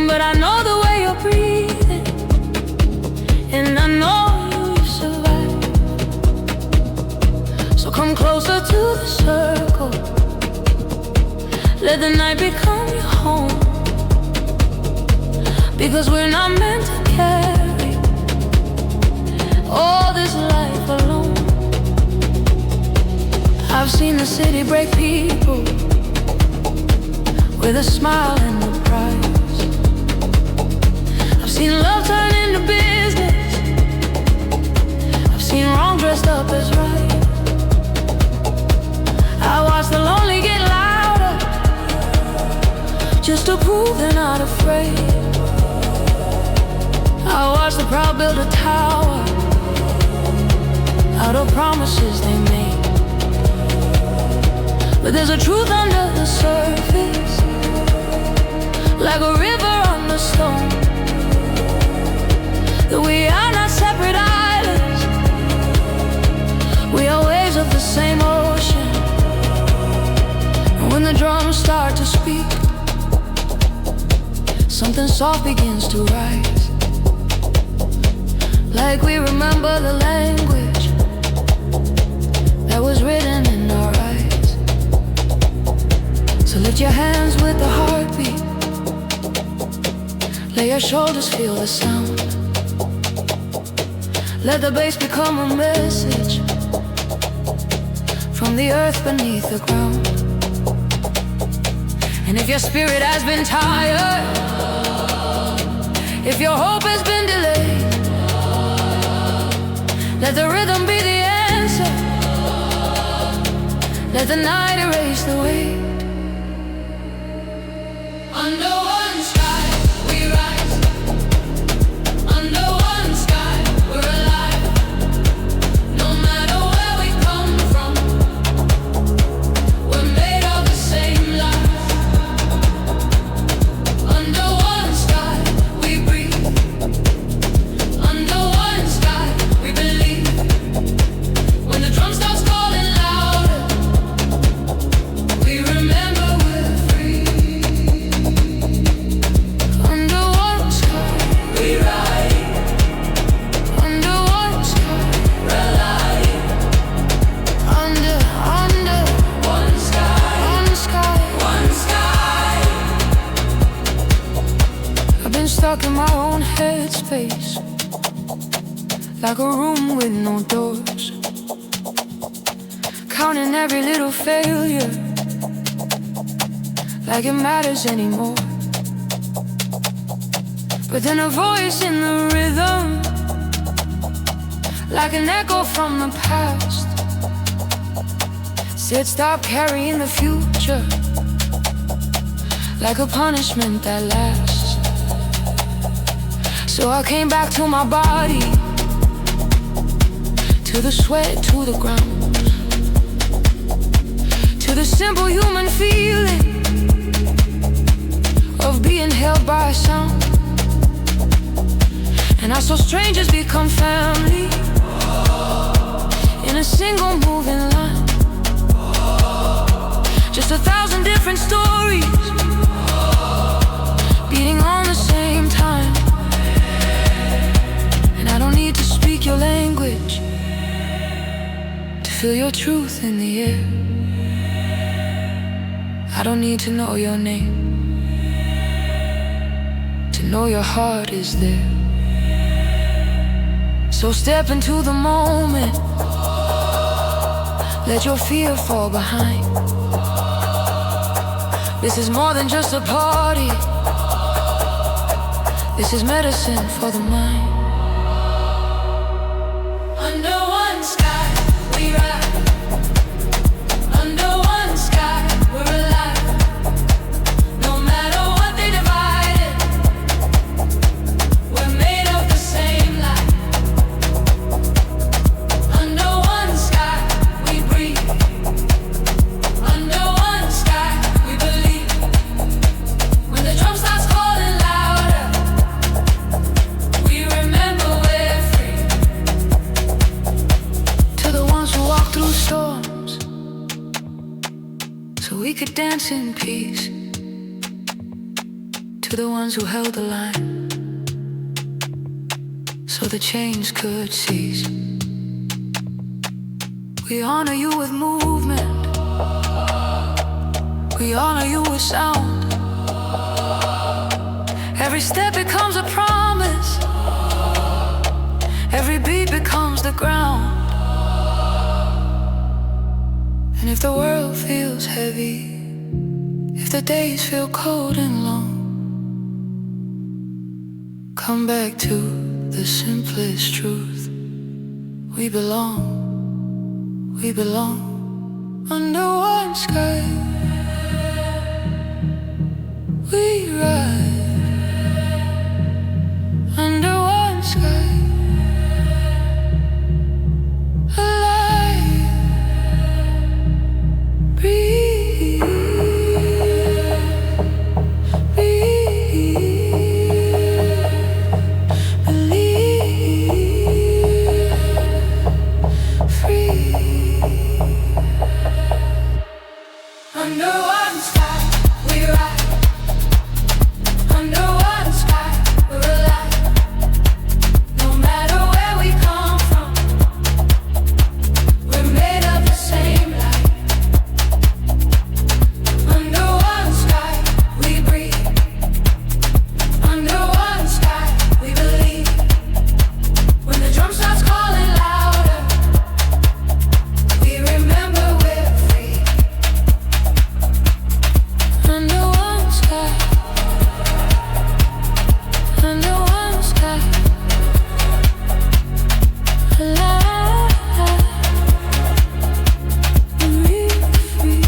but I know the way you're breathing, and I know you've survived. So come closer to the circle, let the night become your home, because we're not meant to carry all this life alone. I've seen the city break people with a smile and a price. I've seen love turn into business, I've seen wrong dressed up as right. I watch the lonely get louder just to prove they're not afraid. I watch the proud build a tower out of promises they made. But there's a truth under the surface, like a river on the stone, that we are not separate islands, we are waves of the same ocean. And when the drums start to speak, something soft begins to rise, like we remember the language that was written in our eyes. So lift your hands with the heartbeat, let your shoulders feel the sound, let the bass become a message from the earth beneath the ground. And if your spirit has been tired, if your hope has been delayed, let the rhythm be the answer, let the night erase the weight. Under one sky we rise, under one sky we're alive. No matter where we come from, we're made of the same life. Under one sky we breathe, under one sky we believe. When the drum starts calling louder, we remember we're free. Under one sky we ride, under one sky we're alive. Under one sky, one sky, one sky. I've been stuck in my own headspace, like a room with no doors, counting every little failure, like it matters anymore. But then a voice in the rhythm, like an echo from the past, said stop carrying the future, like a punishment that lasts. So I came back to my body, to the sweat, to the ground, to the simple human feeling of being held by a sound. And I saw strangers become family in a single moving line, just 1,000 different stories beating on the same time. And I don't need to speak your language to feel your truth in the air. I don't need to know your name to know your heart is there. So step into the moment, let your fear fall behind. This is more than just a party, this is medicine for the mind. Under one sky we ride, under one sky we're alive. No matter what they divided, we're made of the same life. Under one sky to the ones who held the line, so the chains could cease. We honor you with movement, we honor you with sound. Every step becomes a promise, every beat becomes the ground. And if the world feels heavy, if the days feel cold and long, come back to the simplest truth. We belong under one sky. We ride under one sky, alive, breathe, believe, free. Under one sky, we ride. Under one sky, we're alive. No matter where we come from, we're made of the same light. Under one sky, we breathe. Under one sky, we believe. When the drum starts calling louder, we remember we're free. Under one sky, under one sky, alive, we're free.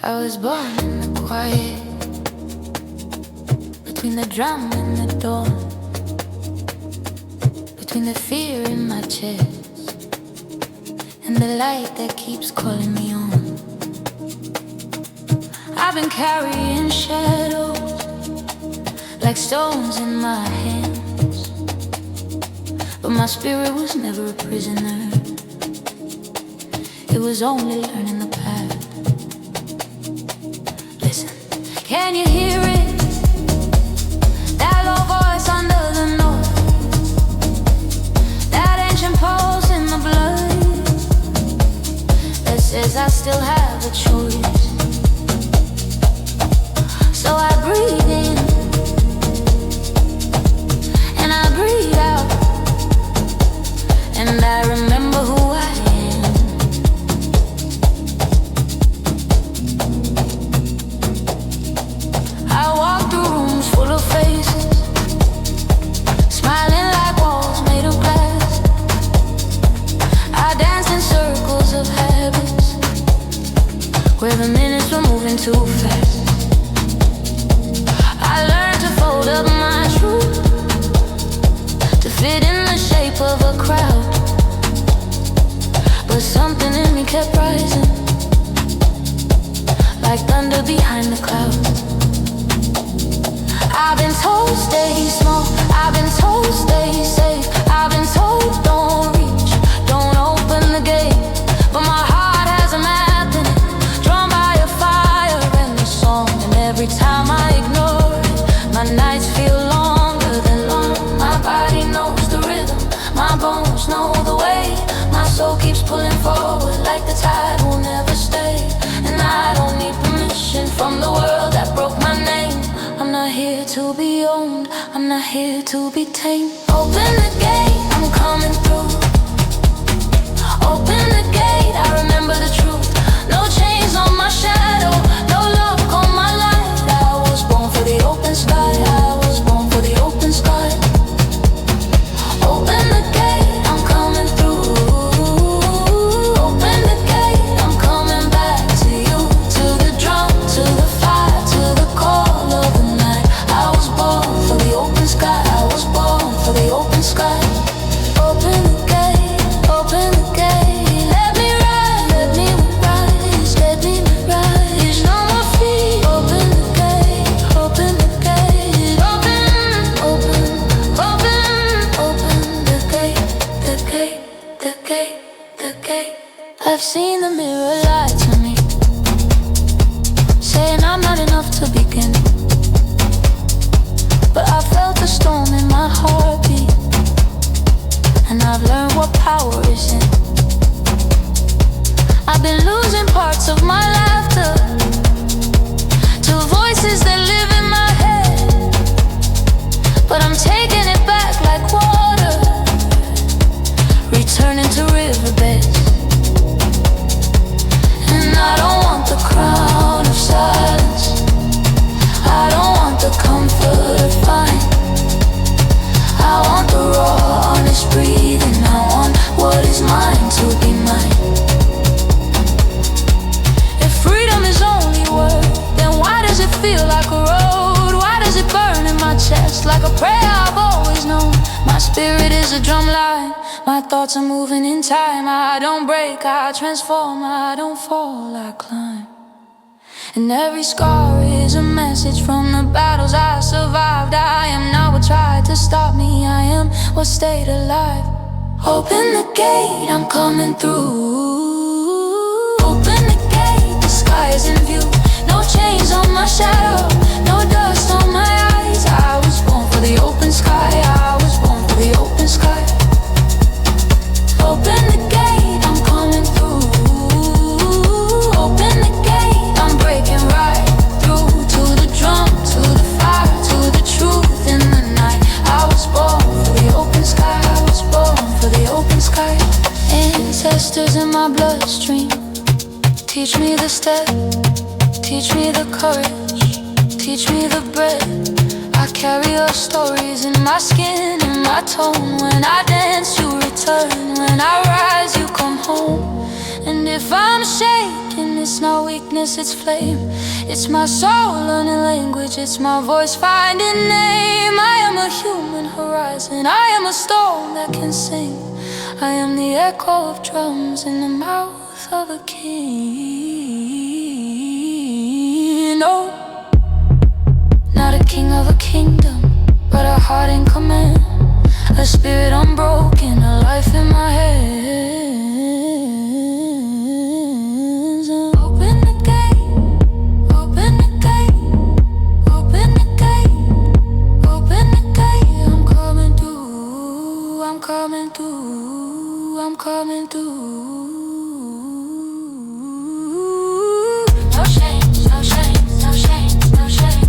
I was born in the quiet, between the drum and the dawn, between the fear in my chest and the light that keeps calling me on. I've been carrying shadows like stones in my hands, but my spirit was never a prisoner. It was only learning the path. Listen, can you hear it? That low voice under the noise, that ancient pulse in my blood that says I still have a choice. So I breathe in and I breathe out, and I remember who I am. I walk through rooms full of faces, smiling like walls made of glass. I dance in circles of habits, where the minutes were moving too fast. I learned to fold up my truth, to fit in the shape of a crowd, but something in me kept rising, like thunder behind the clouds. I've been told stay small, I've been told stay safe, I've been told don't reach, don't open the gate, but my heart has a map in it, drawn by a fire and the song. And every time I ignore it, my nights feel longer than long. My body knows the rhythm, my bones know the way, my soul keeps pulling forward like the tide will never stay. And I don't need permission from the world that broke my name. I'm not here to be owned, I'm not here to be tamed. Open the gate, I'm coming through. Open the gate, I remember the truth. No chains on my shadow, no lock on my light. I was born for the open sky, I was born for the open sky. Open the gate, I'm coming through. Open the gate, I'm coming back to you, to the drum, to the fire, enough to begin. But I felt the storm in my heartbeat, and I've learned what power is in. I've been losing parts of my laughter to voices that live in my head, but I'm taking it back like water, returning to riverbeds. And I don't want the crown of silence, I don't want the comfort of fine. I want the raw, honest breathing. I want what is mine to be mine. If freedom is only word, then why does it feel like a road? Why does it burn in my chest like a prayer I've always known? My spirit is a drum line, my thoughts are moving in time. I don't break, I transform, I don't fall, I climb. And every scar is a message from the battles I survived. I am not what tried to stop me, I am what stayed alive. Open the gate, I'm coming through. Open the gate, the sky is in view. No chains on my shadow, no dust on my eyes. I was born for the open sky, I was born for the open sky. Open the gate, I'm coming through. Open the gate, I'm breaking right through to the drum, to the fire, to the truth in the night. I was born for the open sky, I was born for the open sky. Ancestors in my bloodstream, teach me the step, teach me the courage, teach me the breath. I carry your stories in my skin, in my tone. When I dance, you return. When I rise, you come home. And if I'm shaking, it's not weakness, it's flame. It's my soul learning language, it's my voice finding name. I am a human horizon, I am a storm that can sing. I am the echo of drums in the mouth of a king. No, not a king of a kingdom, but a heart in command. A spirit unbroken, a life in my hands. Open the gate, open the gate, open the gate, open the gate. I'm coming through, I'm coming through, I'm coming through. No shame, no shame, no shame, no shame.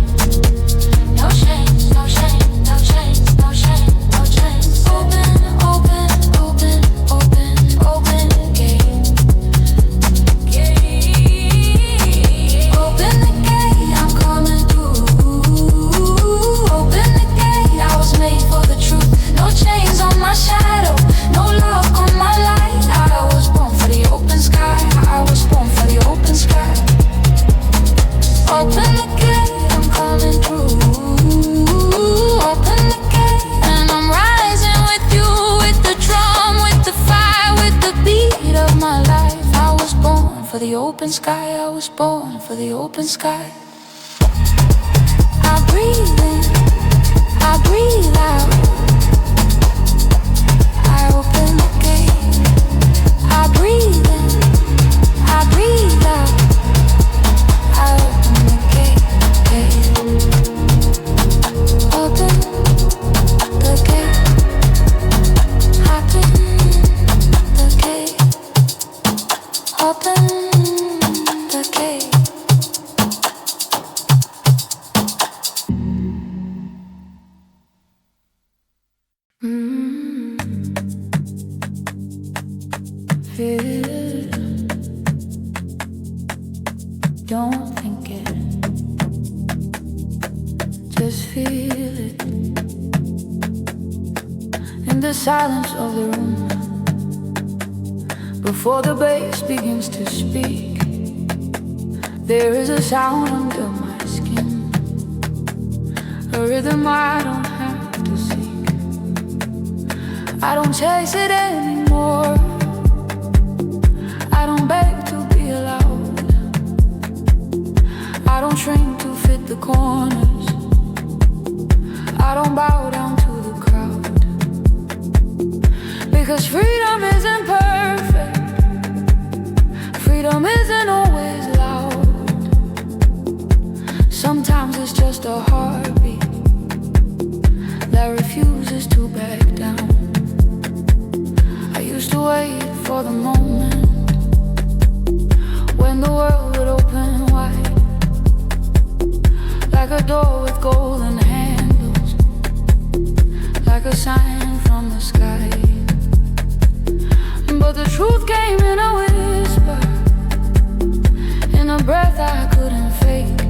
No shame, no shame, no shame, no shame, no shame. Open, open, open, open, open the gate. Gate. Open the gate, I'm coming through. Open the gate, I was made for the truth. No chains on my shadow, no lock on my light. I was born for the open sky, I was born for the open sky. Open the gate, I'm coming through. Open the gate, and I'm rising with you, with the drum, with the fire, with the beat of my life. I was born for the open sky, I was born for the open sky. I breathe in, I breathe out. I open the gate, I breathe in, I breathe out. I open the gate, gate. Open the gate, open the gate, open the gate. Feel it, don't think it, just feel it. In the silence of the room, before the bass begins to speak, there is a sound under my skin, a rhythm I don't have to seek. I don't chase it anymore, I don't beg to be allowed, I don't shrink to fit the corners, I don't bow down to the crowd. Because freedom isn't perfect, freedom isn't always loud. Sometimes it's just a heartbeat that refuses to back down. I used to wait for the moment when the world would open wide, like a door with golden handles, like a sign from the sky. But the truth came in a whisper, in a breath I couldn't fake.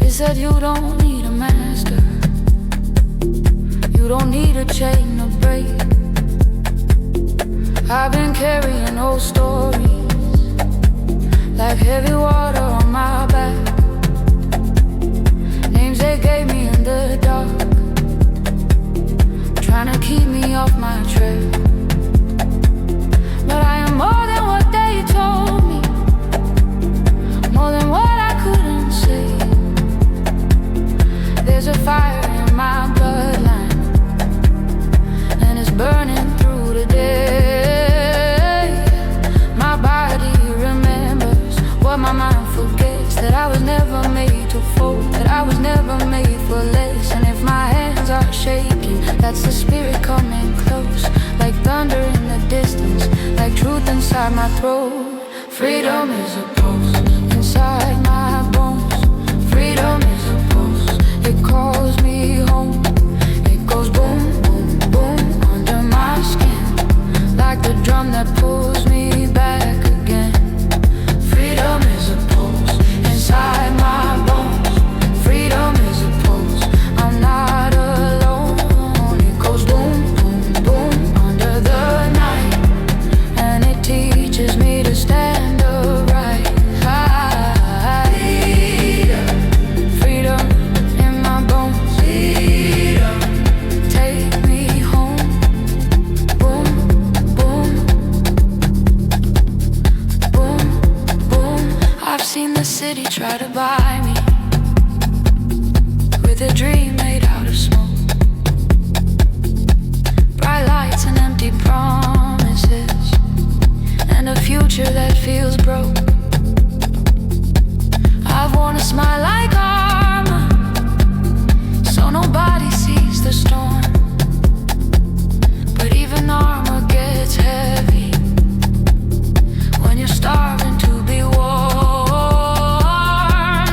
It said you don't need a master, you don't need a chain to break. I've been carrying old stories like heavy water on my back, names they gave me in the dark, trying to keep me off my track. But I am more than what they told me, more than what I couldn't say. There's a fire in my bloodline, and it's burning through the day. My body remembers what my mind forgets, that I was never made to fold, that I was never made for less. And if my hands are shaking, that's the spirit coming close, like thunder in the distance, like truth inside my throat. Freedom is a pulse inside my bones. Freedom is a pulse, it calls me home. It goes boom, boom, boom under my skin, like the drum that pulls me back again. Freedom is a pulse inside my bones. Freedom is a pulse, I'm not alone. It goes boom, boom, boom under the night, and it teaches me to stand upright. Freedom in my bones. Freedom, take me home. Boom, boom, boom, boom. I've seen the city try to buy me with a dream made out of smoke, bright lights and empty promises, and a future that feels broke. I've worn a smile like armor, so nobody sees the storm. But even armor gets heavy when you're starving to be warm.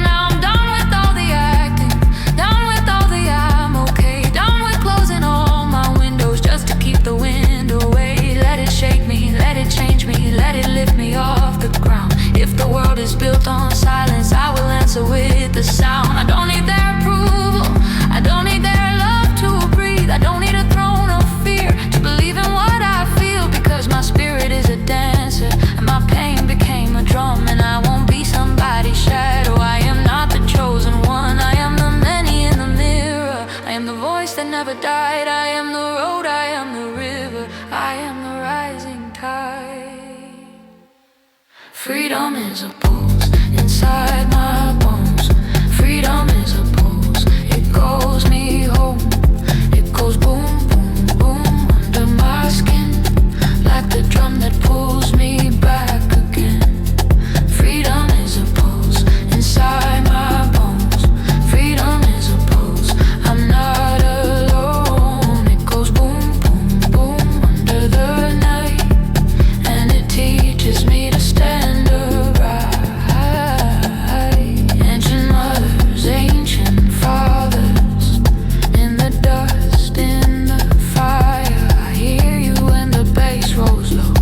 Now I'm done with all the acting, done with all the I'm okay, done with closing all my windows just to keep the wind away. Let it shake me, let it change me, let it lift me off the ground. If the world is built on silence, I will answer with the sound. I don't need their approval, I don't need their love to breathe, I don't need a throne of fear to believe in what I feel, because my spirit is a dancer, and my pain became a drum, and I won't be somebody's shadow. I am not the chosen one, I am the many in the mirror. I am the voice that never died, I am the road, I am the river, I am the rising tide. Freedom is a pulse inside my bones. Freedom is a pulse, it goes me home. It goes boom, boom, boom under my skin, like the drum that pulls me back again. Freedom is a pulse inside my bones. Freedom is a pulse, I'm not alone. It goes boom, boom, boom under the night, and it teaches me to stand upright. Ancient mothers, ancient fathers, in the dust, in the fire. I hear you when the bass rolls low,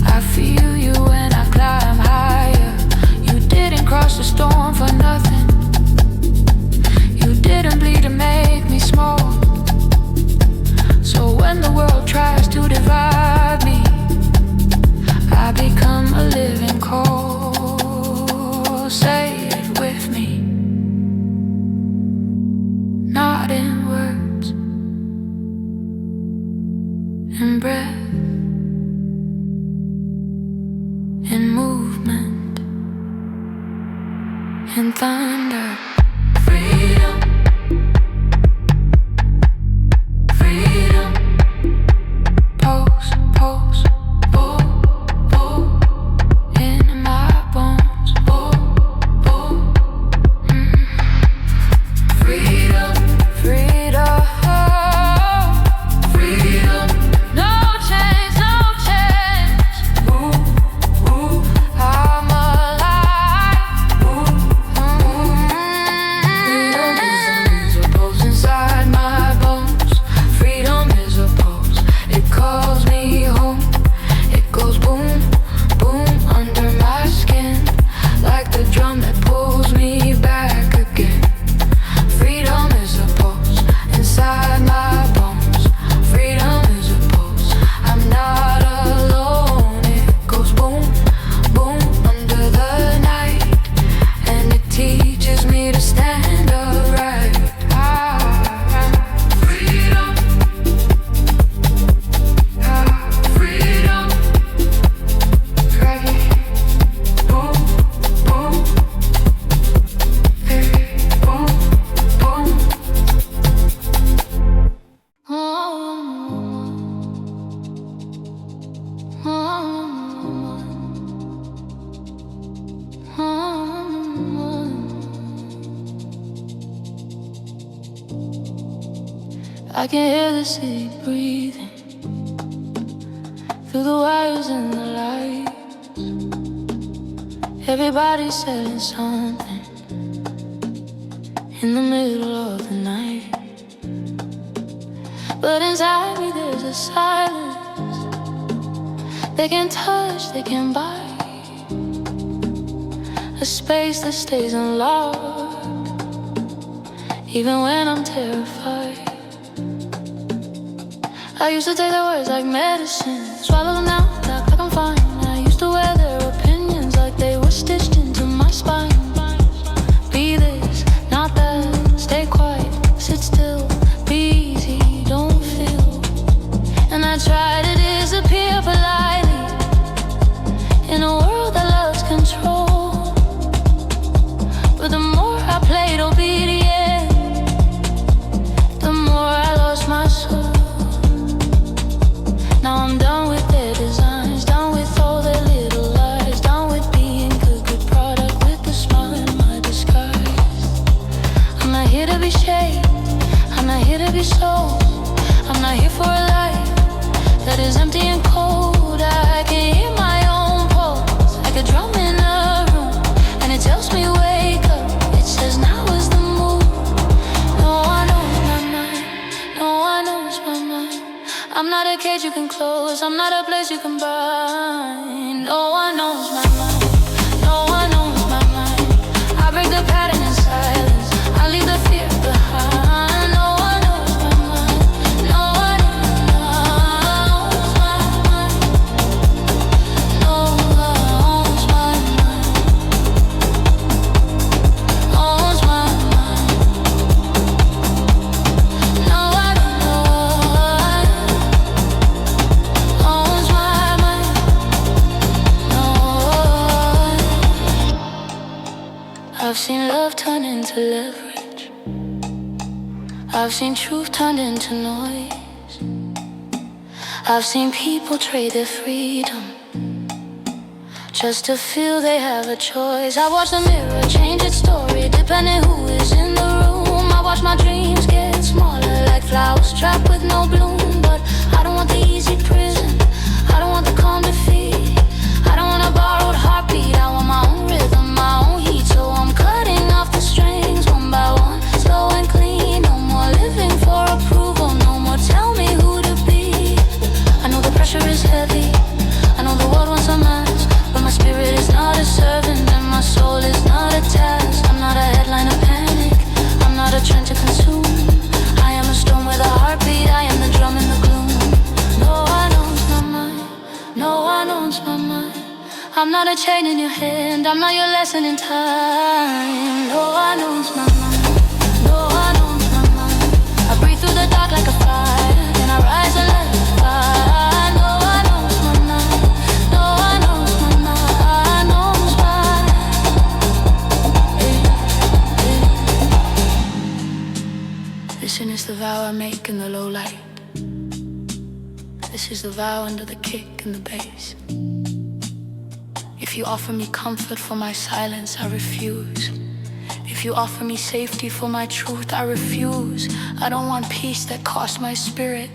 I feel you when I climb higher. You didn't cross the storm for nothing, you didn't bleed to make me small. So when the world tries to divide me, I become a living call. Say it with me, not in words, in breath, in movement, in thunder. Freedom, freedom, pulse, pulse, boom, boom, in my bones, boom, boom. I can hear the city breathing through the wires and the lights. Everybody's selling something in the middle of the night. But inside me there's a silence they can touch, they can buy. A space that stays unlocked even when I'm terrified. I used to take their words like medicine, swallow them now, act like I'm fine. I used to wear their opinions like they were stitched into my spine. Be this, not that, stay quiet, sit still, be easy, don't feel. And I try to disappear politely in a world that loves control. But the more I played obedient, the more I lost my soul. Now I'm done with their designs, done with all their little lies, done with being good product with a smile in my disguise. I'm not here to be shaped, I'm not here to be sold. I'm not here for a life that is empty and cold. I can hear my own pulse like a drum in a room, and it tells me wake up, it says now is the move. No one knows my mind, no one knows my mind. I'm not a cage you can close, I'm not a place you can bind. No one knows my mind, no one knows my mind. I break the pattern in silence, I leave the fear behind. No one knows my mind, no one knows my mind. No one owns my mind, owns my mind. No one knows owns my mind. No one. I've seen love turn into leverage, I've seen truth turned into noise. I've seen people trade their freedom just to feel they have a choice. I watch the mirror change its story depending who is in the room. I watch my dreams get smaller like flowers trapped with no bloom. But I don't want the easy prison, I don't want the calm defeat. I don't want a borrowed heartbeat, I want my own rhythm, my own heat. So I'm cutting off the strings one by one, slow and clean. No more living for approval, no more tell me who to be. I know the pressure is heavy, I know the world wants a match, but my spirit is not a servant and my soul is not a task. I'm not a headline of panic, I'm not a trend to consume. I am a storm with a heartbeat, I am the drum in the gloom. No one owns my mind, no one owns my mind. I'm not a chain in your hand, I'm not your lesson in time. No one owns my mind, no one owns my mind. I breathe through the dark like a fire, then I rise and let it fly. No one owns my mind, no one owns my mind, owns mine. Listen, it's the vow I make in the low light. This is the vow under the kick and the bass. If you offer me comfort for my silence, I refuse. If you offer me safety for my truth, I refuse. I don't want peace that costs my spirit.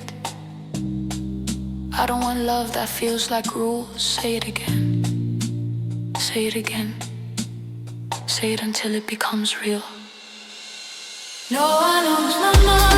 I don't want love that feels like rules. Say it again, say it again, say it until it becomes real. No one knows my mind.